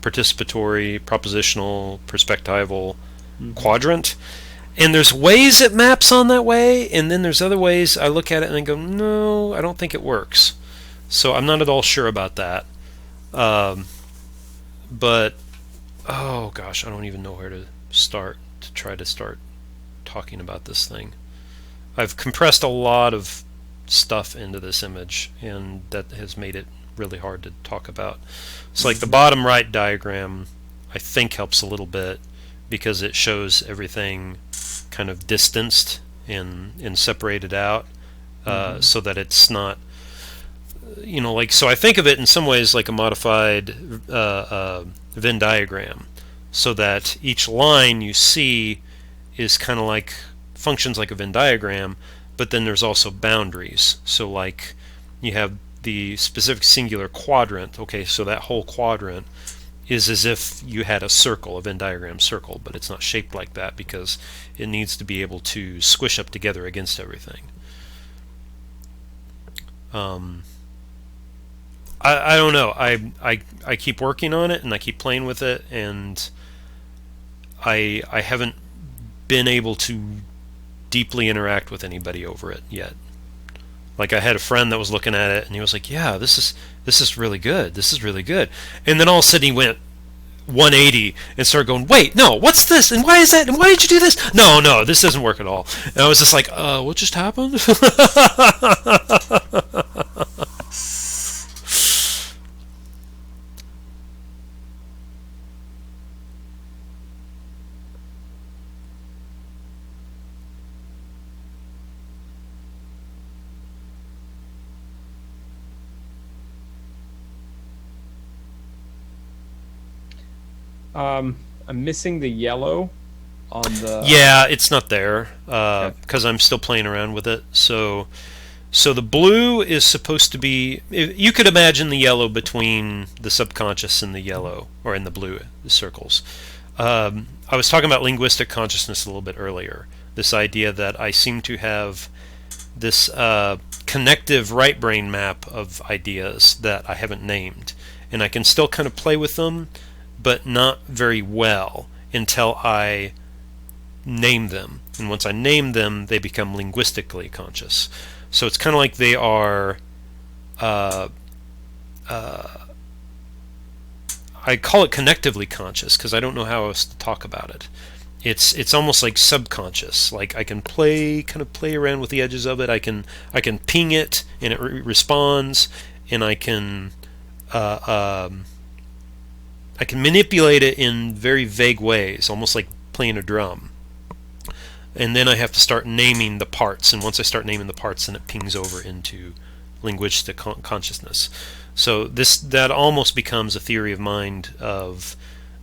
participatory, propositional, perspectival quadrant. And there's ways it maps on that way, and then there's other ways I look at it and I go, no, I don't think it works. So I'm not at all sure about that. But, oh gosh, I don't even know where to start to try to start talking about this thing. I've compressed a lot of stuff into this image, and that has made it really hard to talk about. It's like the bottom right diagram I think helps a little bit because it shows everything kind of distanced and separated out, so that it's not, like, so I think of it in some ways like a modified Venn diagram, so that each line you see is kind of like, functions like a Venn diagram, but then there's also boundaries. So like you have the specific singular quadrant. Okay, so that whole quadrant is as if you had a circle, a Venn diagram circle, but it's not shaped like that because it needs to be able to squish up together against everything. I don't know. I keep working on it and I keep playing with it, and I haven't been able to deeply interact with anybody over it yet. Like, I had a friend that was looking at it and he was like, "Yeah, this is really good. This is really good." And then all of a sudden he went 180 and started going, "Wait, no, what's this? And why is that? And why did you do this? No, this doesn't work at all." And I was just like, what just happened?" I'm missing the yellow on the. Yeah, it's not there because I'm still playing around with it. So the blue is supposed to be. You could imagine the yellow between the subconscious and the yellow, or in the blue circles. I was talking about linguistic consciousness a little bit earlier. This idea that I seem to have this connective right brain map of ideas that I haven't named, and I can still kind of play with them, but not very well until I name them. And once I name them, they become linguistically conscious. So it's kind of like they are, I call it connectively conscious because I don't know how else to talk about it. It's almost like subconscious. Like, I can kind of play around with the edges of it. I can ping it and it responds, and I can manipulate it in very vague ways, almost like playing a drum. And then I have to start naming the parts, and once I start naming the parts, then it pings over into linguistic consciousness. So that almost becomes a theory of mind of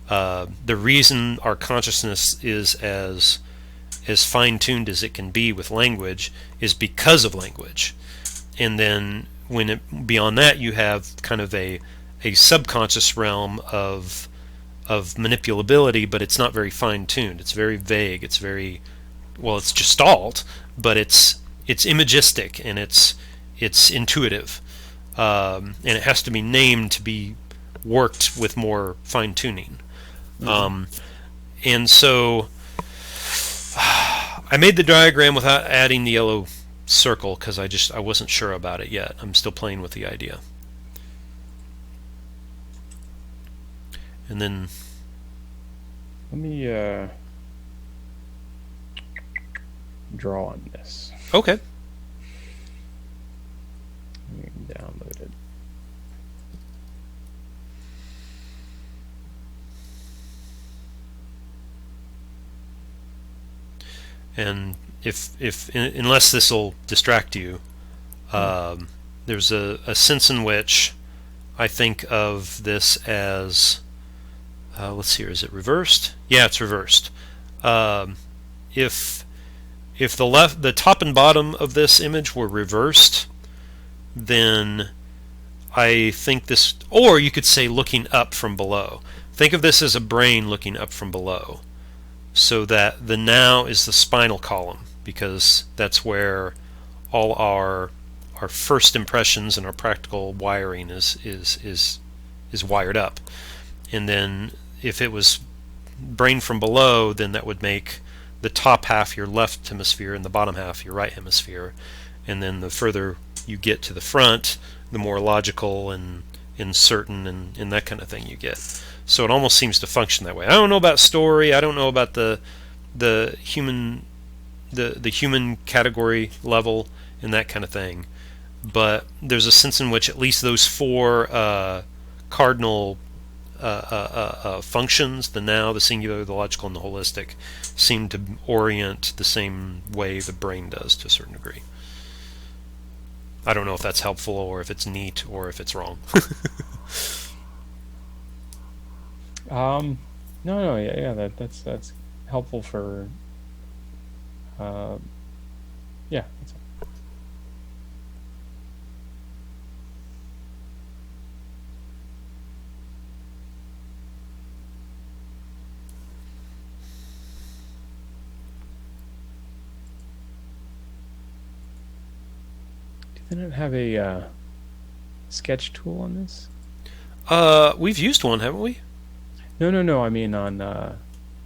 the reason our consciousness is as fine-tuned as it can be with language is because of language. And then beyond that, you have kind of a subconscious realm of manipulability, but it's not very fine-tuned. It's very vague. It's very, well, it's gestalt, but it's imagistic, and it's intuitive, and it has to be named to be worked with more fine-tuning. And so I made the diagram without adding the yellow circle because I wasn't sure about it yet. I'm still playing with the idea. And then let me draw on this. Okay. Let me download it. And unless this will distract you, there's a sense in which I think of this as, let's see here, is it reversed? Yeah, it's reversed. If the top and bottom of this image were reversed, then I think this, or you could say looking up from below. Think of this as a brain looking up from below, so that the now is the spinal column, because that's where all our first impressions and our practical wiring is wired up. And then if it was brain from below, then that would make the top half your left hemisphere and the bottom half your right hemisphere. And then the further you get to the front, the more logical and certain and that kind of thing you get. So it almost seems to function that way. I don't know about story. I don't know about the human category level and that kind of thing. But there's a sense in which at least those four cardinal functions, the now, the singular, the logical, and the holistic, seem to orient the same way the brain does to a certain degree. I don't know if that's helpful or if it's neat or if it's wrong. No, yeah, that's helpful for, yeah. That's, do they not have a sketch tool on this? We've used one, haven't we? No. I mean on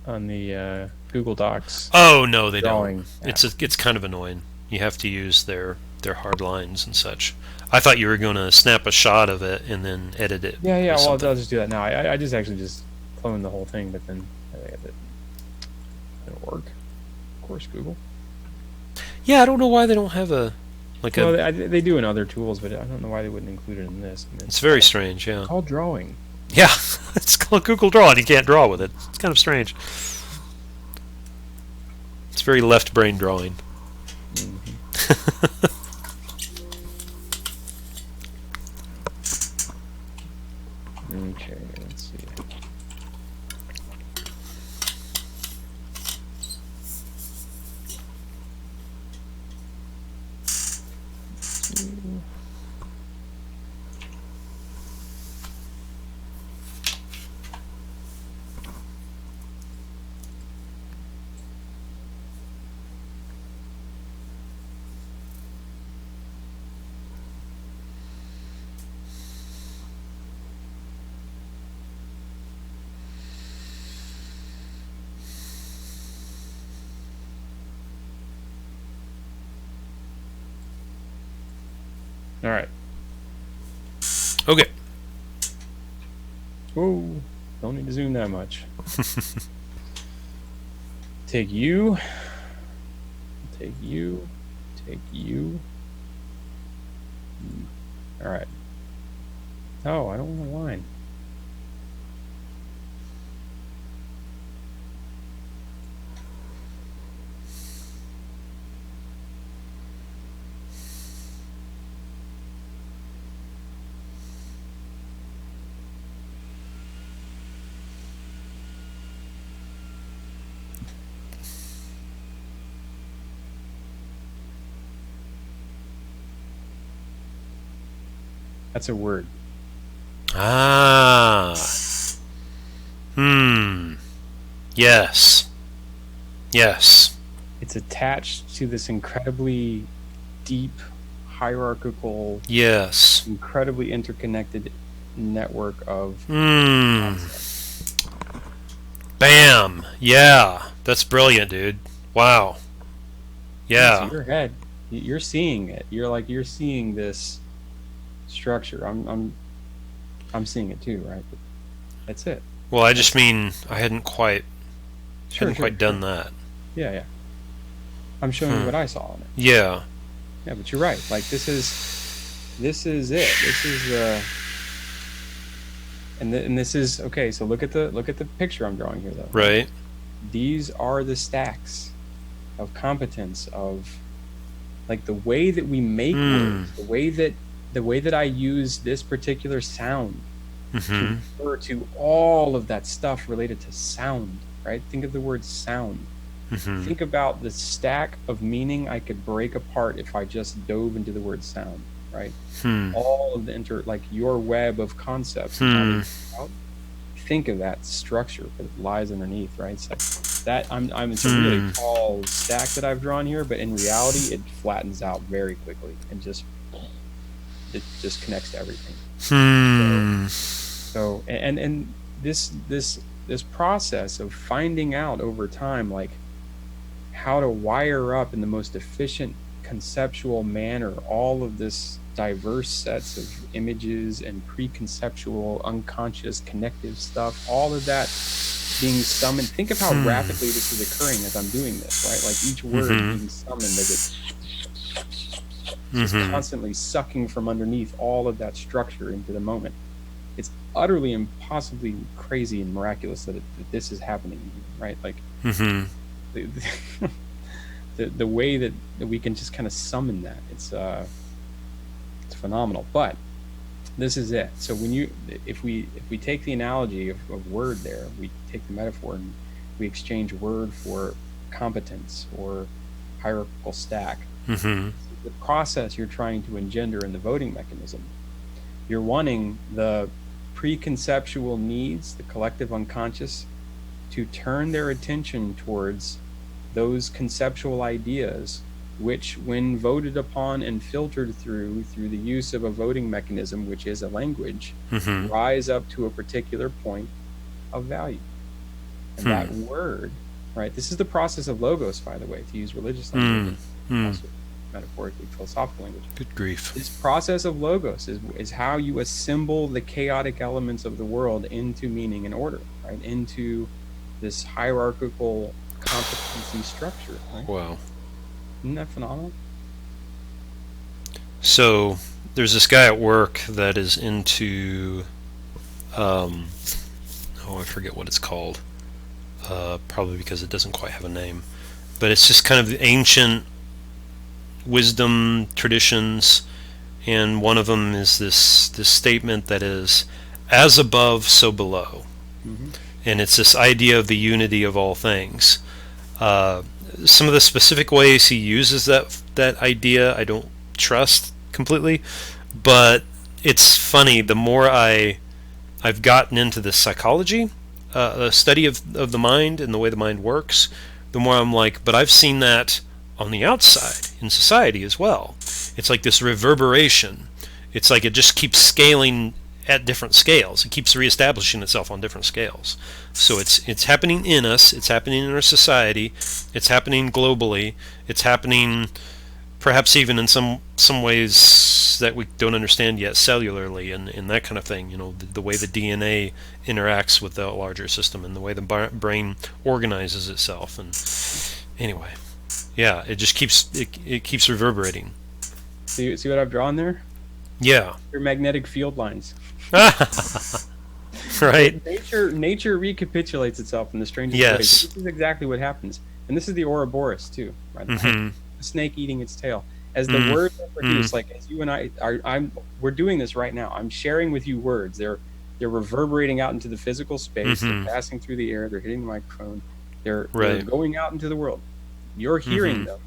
the Google Docs Oh no, they drawing don't. app. It's kind of annoying. You have to use their hard lines and such. I thought you were going to snap a shot of it and then edit it. Yeah. with Well, something. I'll just do that now. I just actually just cloned the whole thing, but then I think it didn't work. Of course, Google. Yeah, I don't know why they don't have a like Well, a. they do in other tools, but I don't know why they wouldn't include it in this. I mean, It's very strange. Yeah. called drawing. Yeah, it's called Google Draw, and you can't draw with it. It's kind of strange. It's very left brain drawing. Okay, let's see. All right. Okay. Whoa, don't need to zoom that much. Take you. Take you. Take you. All right. Oh, I don't want a line. That's a word. Ah. Yes. Yes. It's attached to this incredibly deep, hierarchical, Yes. incredibly interconnected network of Hmm. concepts. Bam. Yeah. That's brilliant, dude. Wow. Yeah. It's your head. You're seeing it. You're seeing this structure. I'm seeing it too, right? That's it. Well, I just mean I hadn't quite Sure. done that. Yeah. I'm showing you what I saw on it. Yeah. Yeah, but you're right. Like this is it. This is the and this is okay. So look at the picture I'm drawing here, though. Right. These are the stacks of competence of like the way that we make words, the way that I use this particular sound Mm-hmm. to refer to all of that stuff related to sound, right? Think of the word sound. Mm-hmm. Think about the stack of meaning I could break apart if I just dove into the word sound, right? All of the like your web of concepts. Think of that structure that lies underneath, right? It's like that. It's a really tall stack that I've drawn here, but in reality, it flattens out very quickly and just connects to everything. So and this process of finding out over time, like how to wire up in the most efficient conceptual manner all of this diverse sets of images and preconceptual unconscious connective stuff, all of that being summoned. Think of how rapidly this is occurring as I'm doing this, right? Like each word being summoned as it's just constantly sucking from underneath all of that structure into the moment. it's utterly impossibly crazy and miraculous that this is happening, right? Like Mm-hmm. the, the way that we can just kind of summon that, it's phenomenal. But this is it. So if we take the analogy of word there, we take the metaphor and we exchange word for competence or hierarchical stack. Mm-hmm. The process you're trying to engender in the voting mechanism, you're wanting the preconceptual needs, the collective unconscious, to turn their attention towards those conceptual ideas which, when voted upon and filtered through the use of a voting mechanism, which is a language, Mm-hmm. rise up to a particular point of value. And that word, right? This is the process of logos, by the way, to use religious language, also metaphorically philosophical language. Good grief. This process of logos is how you assemble the chaotic elements of the world into meaning and order, right? Into this hierarchical competency structure, right? Wow. Isn't that phenomenal? So there's this guy at work that is into, I forget what it's called. Probably because it doesn't quite have a name. But it's just kind of the ancient wisdom traditions, and one of them is this statement that is, as above, so below. Mm-hmm. And it's this idea of the unity of all things. Some of the specific ways he uses that idea I don't trust completely, but it's funny. The more I've gotten into the psychology, the study of the mind and the way the mind works, the more I'm like, but I've seen that on the outside in society as well. It's like this reverberation. It's like it just keeps scaling at different scales. It keeps reestablishing itself on different scales. So it's happening in us. It's happening in our society. It's happening globally. It's happening perhaps even in some ways that we don't understand yet, cellularly and that kind of thing. You know, the way the DNA interacts with the larger system and the way the brain organizes itself. And anyway, yeah, it just keeps reverberating. See what I've drawn there? Yeah. Your magnetic field lines. Right. Nature recapitulates itself in the strangest Yes. ways. This is exactly what happens, and this is the Ouroboros too, right? Mm-hmm. The snake eating its tail. As the words are produced, like as you and I we're doing this right now. I'm sharing with you words. They're reverberating out into the physical space. They're passing through the air. They're hitting the microphone. They're going out into the world. You're hearing them,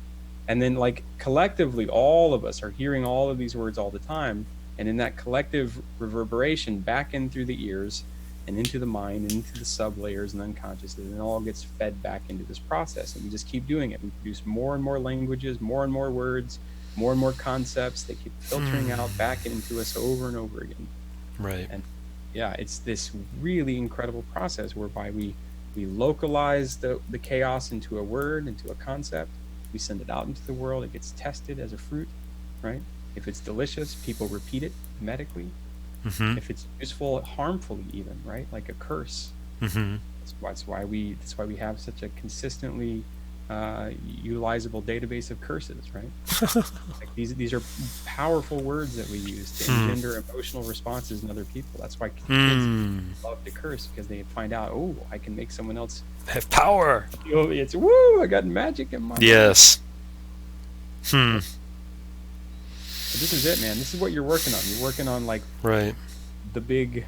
and then like collectively, all of us are hearing all of these words all the time. And in that collective reverberation back in through the ears and into the mind and into the sub-layers and unconscious, and it all gets fed back into this process. And we just keep doing it. We produce more and more languages, more and more words, more and more concepts. They keep filtering out back into us over and over again. Right. And yeah, it's this really incredible process whereby we localize the chaos into a word, into a concept. We send it out into the world. It gets tested as a fruit, right? If it's delicious, people repeat it medically. Mm-hmm. If it's useful, harmfully even, right? Like a curse. Mm-hmm. That's why we have such a consistently utilizable database of curses, right? Like these are powerful words that we use to engender emotional responses in other people. That's why kids love to curse, because they find out, oh, I can make someone else have power. It's woo! I got magic in my Yes. But this is it, man. This is what you're working on. You're working on like the big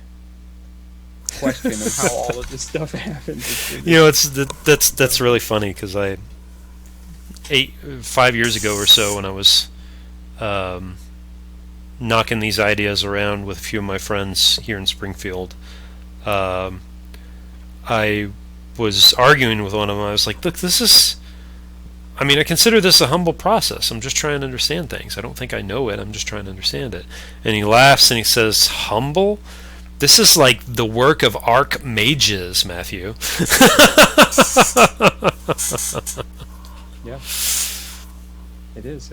question of how all of this stuff happens. You know, that's really funny, because 5 years ago or so, when I was knocking these ideas around with a few of my friends here in Springfield, I was arguing with one of them. I was like, look, I consider this a humble process. I'm just trying to understand things. I don't think I know it. I'm just trying to understand it. And he laughs and he says, humble? This is like the work of archmages, Matthew. Yeah. It is.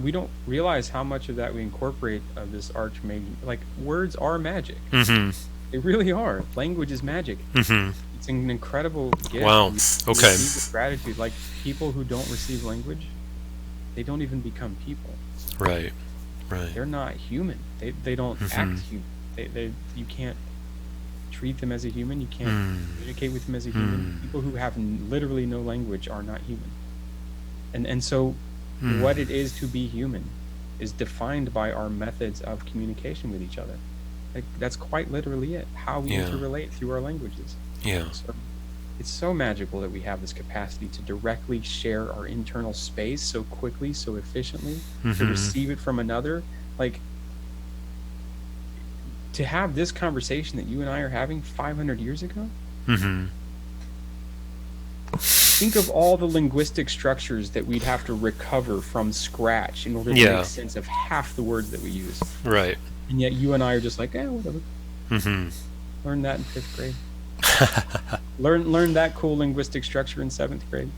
We don't realize how much of that we incorporate of this archmage. Like, words are magic. Mm-hmm. They really are. Language is magic. Mm-hmm. It's an incredible gift. Wow. Okay. With gratitude. Like, people who don't receive language, they don't even become people. Right. They're not human. They don't act human. You can't treat them as a human. You can't communicate with them as a human. People who have literally no language are not human. And so what it is to be human is defined by our methods of communication with each other. Like, that's quite literally it. How we interrelate through our languages. Yeah. So it's so magical that we have this capacity to directly share our internal space so quickly, so efficiently, to receive it from another. Like, to have this conversation that you and I are having 500 years ago. Think of all the linguistic structures that we'd have to recover from scratch in order to make sense of half the words that we use. Right. And yet you and I are just like, whatever. Learn that in 5th grade. learn that cool linguistic structure in 7th grade.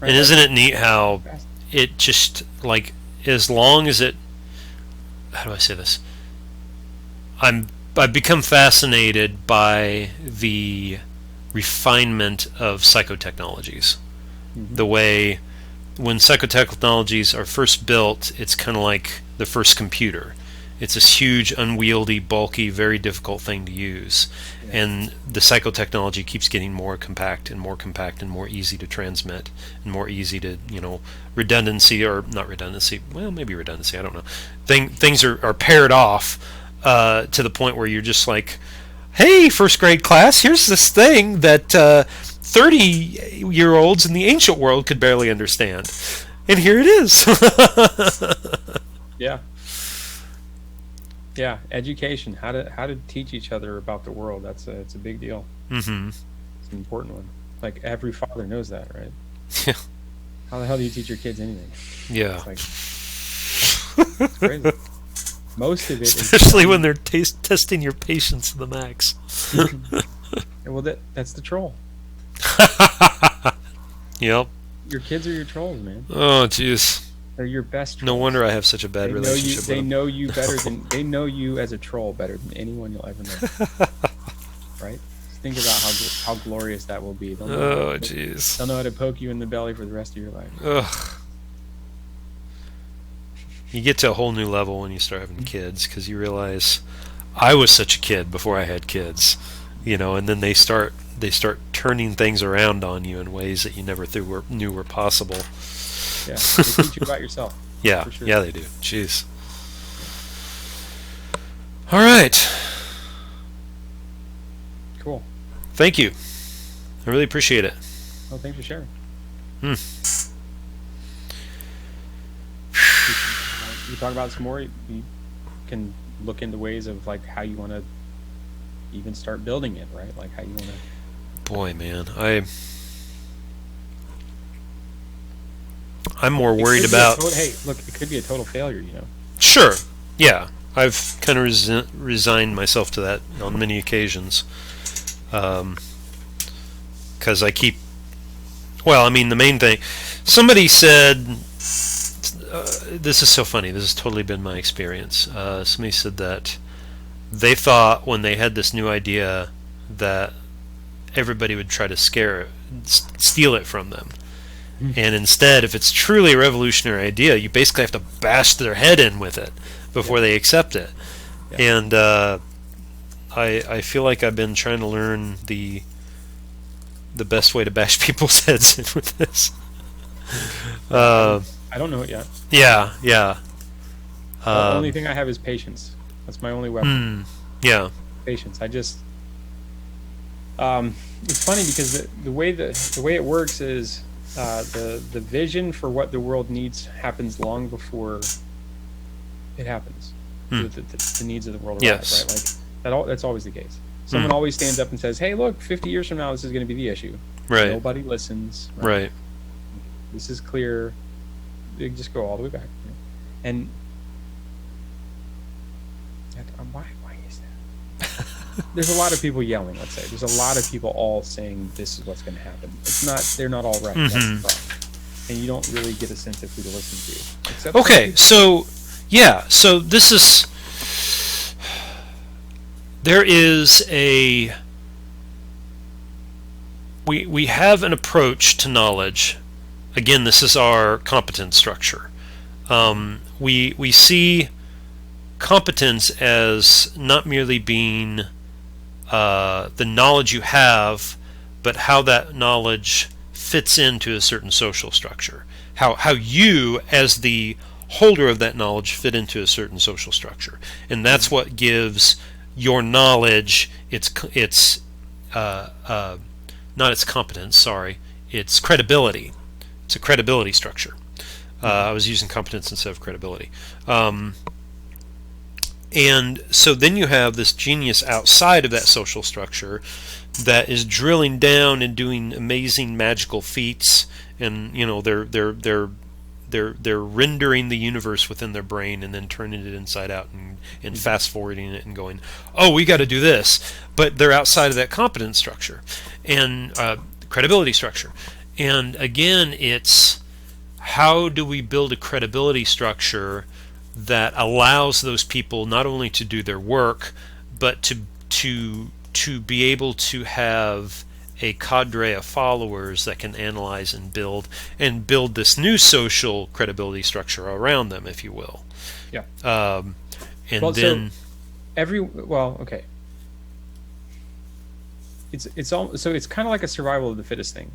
Right? And isn't it neat how it just, like, as long as it, how do I say this? I've become fascinated by the refinement of psychotechnologies. The way when psychotechnologies are first built, it's kind of like the first computer. It's this huge, unwieldy, bulky, very difficult thing to use. And the psychotechnology keeps getting more compact and more compact and more easy to transmit and more easy to, redundancy, or not redundancy, well, maybe redundancy, I don't know. Things are paired off to the point where you're just like, hey, 1st grade class, here's this thing that 30-year-olds in the ancient world could barely understand. And here it is. Yeah, education, how to teach each other about the world. It's a big deal. It's an important one. Like, every father knows that, right? Yeah. How the hell do you teach your kids anything? Yeah. It's like, it's crazy. Most of it especially when they're testing your patience to the max. Well, that's the troll. Yep. Your kids are your trolls, man. Oh, jeez. They're your best trolls. No wonder I have such a bad relationship with them. They know you better than they know you as a troll better than anyone you'll ever know. Right? Just think about how glorious that will be. Oh, jeez. They'll know how to poke you in the belly for the rest of your life. Ugh. You get to a whole new level when you start having kids, because you realize I was such a kid before I had kids, and then they start turning things around on you in ways that you never knew were possible. Yeah, they teach you about yourself. Yeah, for sure. Yeah, they do. Jeez. All right. Cool. Thank you. I really appreciate it. Well, thanks for sharing. You talk about some more. You can look into ways of, like, how you want to even start building it, right? Like, how you want to. Boy, man, I'm more worried about. Hey, look, it could be a total failure, Sure. Yeah, I've kind of resigned myself to that on many occasions, because I keep. Well, I mean, the main thing. Somebody said. This is so funny. This has totally been my experience. Somebody said that they thought when they had this new idea that everybody would try to steal it from them. And instead, if it's truly a revolutionary idea, you basically have to bash their head in with it before they accept it. Yeah. And I feel like I've been trying to learn the best way to bash people's heads in with this. I don't know it yet. Yeah. The only thing I have is patience. That's my only weapon. Yeah. Patience. I just. It's funny because the way it works is the vision for what the world needs happens long before it happens. The needs of the world arise, right? Like that's always the case. Someone always stands up and says, "Hey, look, 50 years from now, this is going to be the issue." Right. Nobody listens. Right. This is clear. They just go all the way back. And why is that? There's a lot of people yelling, let's say. There's a lot of people all saying this is what's going to happen. They're not all right. That's the problem. And you don't really get a sense of who to listen to. Okay, so this is. There is we have an approach to knowledge. Again, this is our competence structure. We see competence as not merely being the knowledge you have, but how that knowledge fits into a certain social structure. How you, as the holder of that knowledge, fit into a certain social structure, and that's what gives your knowledge its not its competence. Sorry, its credibility. It's a credibility structure. I was using competence instead of credibility. And so then you have this genius outside of that social structure that is drilling down and doing amazing magical feats, and they're rendering the universe within their brain and then turning it inside out and fast forwarding it and going, oh, we got to do this, but they're outside of that competence structure and credibility structure. And again, it's how do we build a credibility structure that allows those people not only to do their work, but to be able to have a cadre of followers that can analyze and build this new social credibility structure around them, if you will. Yeah. And well, then okay. It's kind of like a survival of the fittest thing.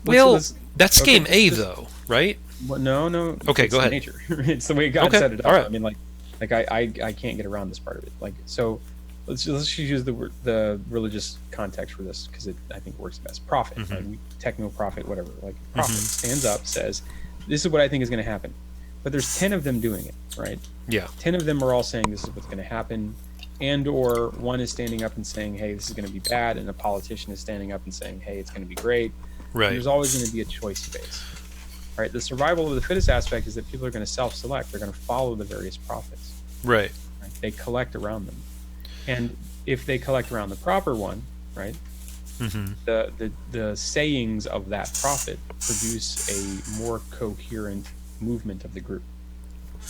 That's game A though, right? Well, no. Okay, go ahead. Nature. It's the way God set it up. All right. I mean, I can't get around this part of it. So, let's just use the religious context for this because I think works best. Prophet, right? Techno prophet, whatever. Like prophet stands up, says, "This is what I think is going to happen," but there's 10 of them doing it, right? Yeah. 10 of them are all saying this is what's going to happen, and or one is standing up and saying, "Hey, this is going to be bad," and a politician is standing up and saying, "Hey, it's going to be great." Right. And there's always going to be a choice space. Right, the survival of the fittest aspect is that people are going to self-select. They're going to follow the various prophets. Right. They collect around them, and if they collect around the proper one, right, the sayings of that prophet produce a more coherent movement of the group.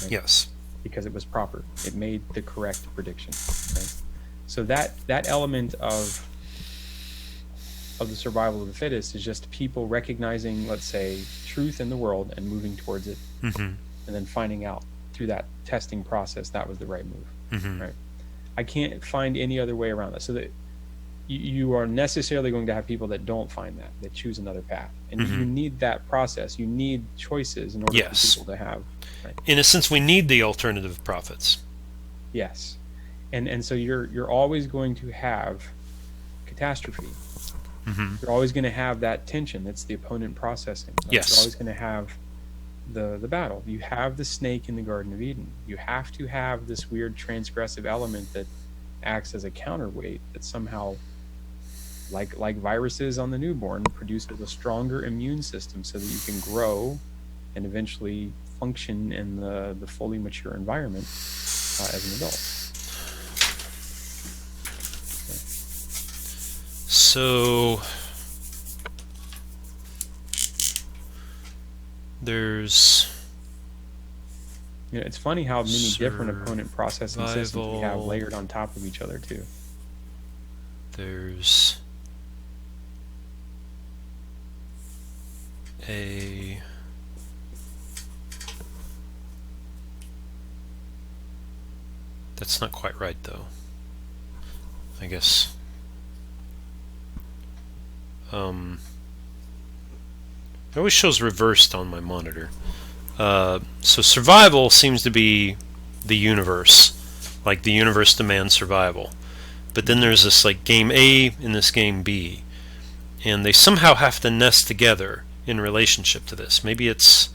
Right? Yes. Because it was proper. It made the correct prediction. Right? So that element of the survival of the fittest is just people recognizing, let's say, truth in the world and moving towards it, and then finding out through that testing process that was the right move. Right? I can't find any other way around this. So that you are necessarily going to have people that don't find that choose another path, and you need that process. You need choices in order for people to have. Right? In a sense, we need the alternative prophets. Yes, and so you're always going to have catastrophe. You're always going to have that tension. That's the opponent processing. Right? Yes. You're always going to have the battle. You have the snake in the Garden of Eden. You have to have this weird transgressive element that acts as a counterweight that somehow, like viruses on the newborn, produces a stronger immune system so that you can grow and eventually function in the fully mature environment as an adult. So there's it's funny how many different opponent processing systems we have layered on top of each other too. There's that's not quite right though, I guess. It always shows reversed on my monitor. So survival seems to be the universe, like the universe demands survival. But then there's this like game A and this game B, and they somehow have to nest together in relationship to this. Maybe it's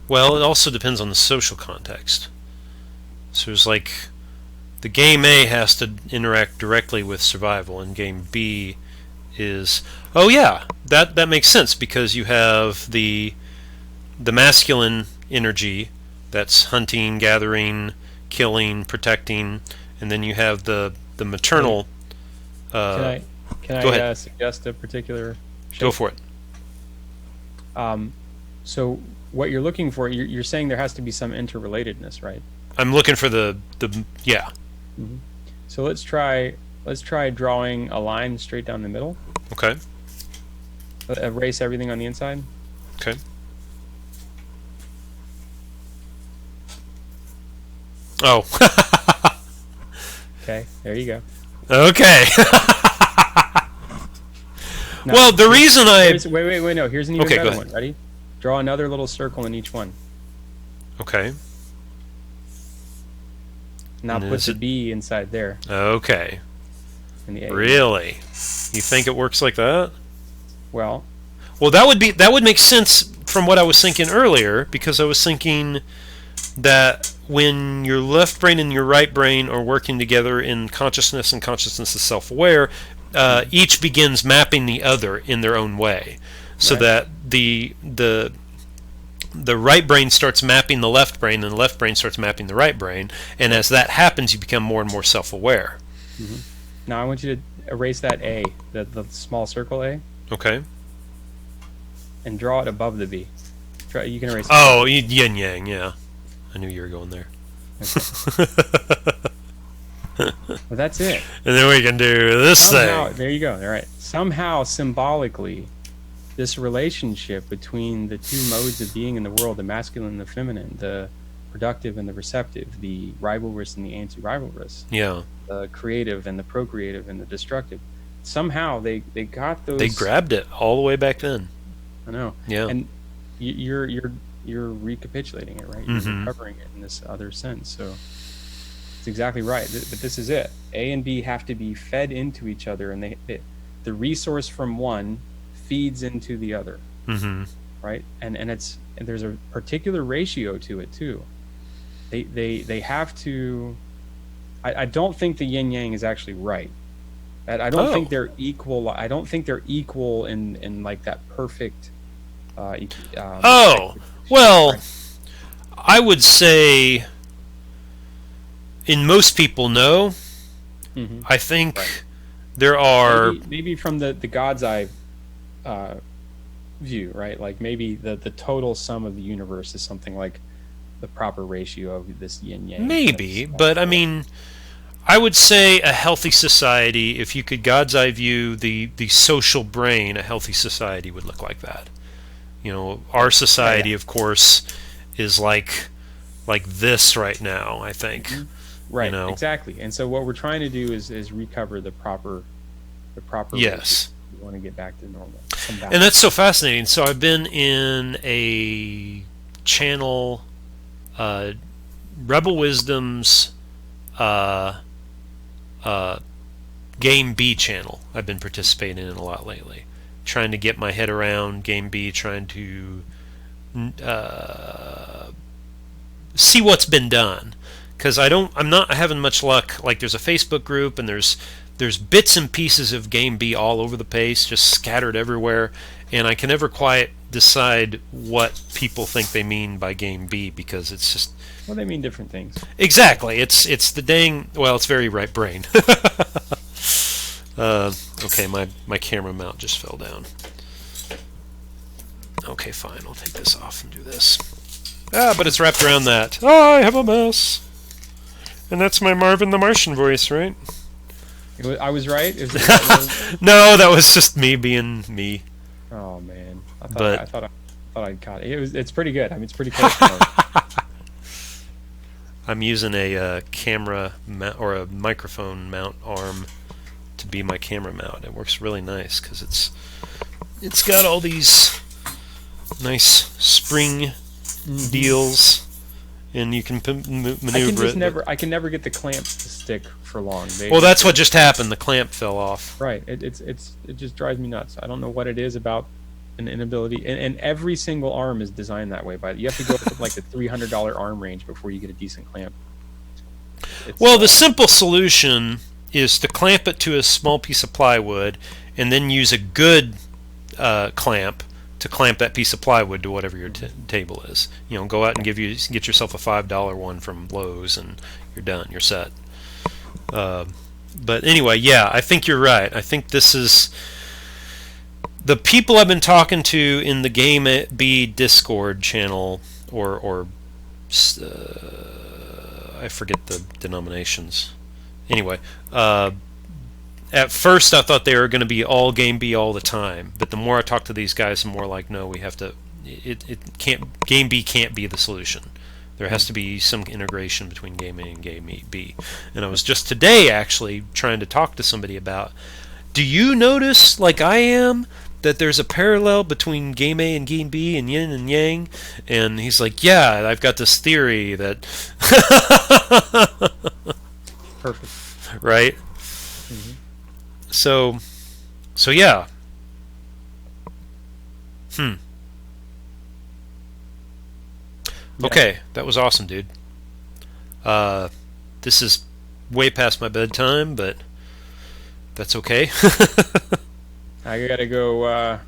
well, it also depends on the social context. So there's like the game A has to interact directly with survival, and game B is that makes sense because you have the masculine energy that's hunting, gathering, killing, protecting, and then you have the maternal. Can I suggest a particular shape? Go for it. So what you're looking for, you're saying there has to be some interrelatedness, right? I'm looking for the yeah. So let's try drawing a line straight down the middle. Okay. Erase everything on the inside. Okay. Oh. Okay, there you go. Okay. Now, Well, the reason wait, no. Here's an even Okay, go better ahead. one. Ready? Draw another little circle in each one. Okay. Now And put is the it- B inside there Okay. in the A. Really? You think it works like that? Well, Well, that would make sense from what I was thinking earlier, because I was thinking that when your left brain and your right brain are working together in consciousness, and consciousness is self-aware, each begins mapping the other in their own way, so Right. that the right brain starts mapping the left brain, and the left brain starts mapping the right brain, and as that happens, you become more and more self-aware. now I want you to erase that A, the small circle A, Okay. and draw it above the B. You can erase it. Oh, yin yang, yeah. I knew you were going there. Well, that's it. And then we can do this Somehow, thing. there you go. All right. Somehow, symbolically, this relationship between the two modes of being in the world, the masculine and the feminine, the productive and the receptive, the rivalrous and the anti-rivalrous, Yeah. the creative and the procreative and the destructive. Somehow they got those. They grabbed it all the way back then. I know. Yeah. And you're recapitulating it, right? Mhm. You're recovering it in this other sense. So it's exactly right. But this is it. A and B have to be fed into each other, and the resource from one feeds into the other, Mm-hmm. right? And there's a particular ratio to it too. They have to. I don't think the yin yang is actually right. I don't think they're equal. I don't think they're equal in like that perfect. Oh, well, I would say in most people, no. Mhm. I think Right. there are. maybe from the God's eye view, right? Like maybe the total sum of the universe is something like the proper ratio of this yin yang. Maybe, but I mean, I would say a healthy society, if you could God's eye view the social brain, a healthy society would look like that. You know, our society, of course, is like this right now, I think. Right, you know. exactly. And so what we're trying to do is recover the proper Yes. ratio. We want to get back to normal. Come back. And that's so fascinating. So I've been in a channel, Rebel Wisdom's Game B channel. I've been participating in a lot lately, trying to get my head around Game B, trying to see what's been done, because I'm not having much luck. Like, there's a Facebook group, and there's bits and pieces of Game B all over the place, just scattered everywhere, and I can never quite decide what people think they mean by Game B, because it's just Well, they mean different things. exactly it's the dang, well, it's very right brain. Okay, my camera mount just fell down. Okay, fine, I'll take this off and do this. But it's wrapped around that. I have a mess. And that's my Marvin the Martian voice, right? I was right. No, that was just me being me. Oh man, But- I thought I'd caught it. It's pretty good. I mean, it's pretty close. To I'm using a camera or a microphone mount arm to be my camera mount. It works really nice because it's got all these nice spring deals, and you can maneuver it. I can never get the clamps to stick for long. Well, that's what just happened. The clamp fell off. Right. It just drives me nuts. I don't know what it is about an inability, and every single arm is designed that way. But you have to go to like the $300 arm range before you get a decent clamp. Well, the simple solution is to clamp it to a small piece of plywood, and then use a good clamp to clamp that piece of plywood to whatever your table is. You know, go out and get yourself a $5 one from Lowe's, and you're done. You're set. But anyway, yeah, I think you're right. I think this is the people I've been talking to in the Game B Discord channel, or I forget the denominations. Anyway, at first I thought they were going to be all Game B all the time, but the more I talk to these guys, the more like, no, we have to. It can't. Game B can't be the solution. There has to be some integration between game A and game B. And I was just today actually trying to talk to somebody about, do you notice, like I am, that there's a parallel between game A and game B and yin and yang? And he's like, yeah, I've got this theory that... Perfect. Right? Mm-hmm. So yeah. Yeah. Okay, that was awesome, dude. This is way past my bedtime, but that's okay. I gotta go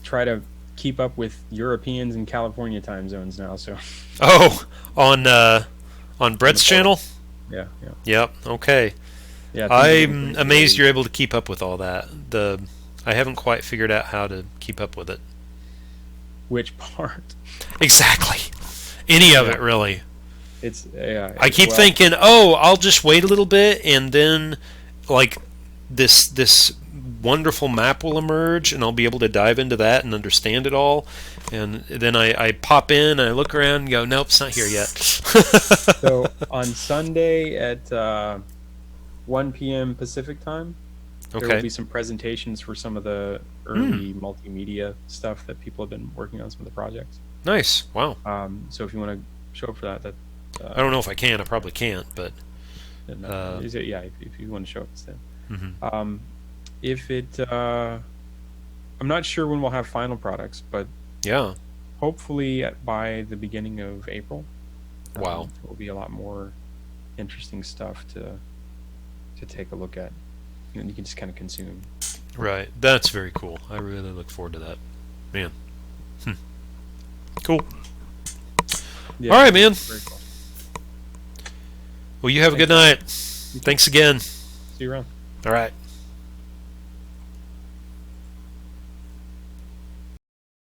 try to keep up with Europeans and California time zones now. So. Oh, on Brett's channel? Yeah. Yep. Okay. Yeah. I'm amazed you're able to keep up with all that. I haven't quite figured out how to keep up with it. Which part? Exactly. Any of it, really. It's I keep thinking, oh, I'll just wait a little bit, and then, like, this wonderful map will emerge, and I'll be able to dive into that and understand it all. And then I pop in, and I look around and go, nope, it's not here yet. So on Sunday at 1 p.m. Pacific time, there will be some presentations for some of the early multimedia stuff that people have been working on, some of the projects. Nice. Wow. So if you want to show up for that, I don't know if I can. I probably can't, but if you want to show up instead. Mm-hmm. If it, I'm not sure when we'll have final products, but yeah, hopefully by the beginning of April. Wow. There will be a lot more interesting stuff to take a look at, and you can just kind of consume. Right. That's very cool. I really look forward to that. Man. Cool. Yeah, all right, man. Very cool. Well, you have a good night. Thanks again. See you around. All right.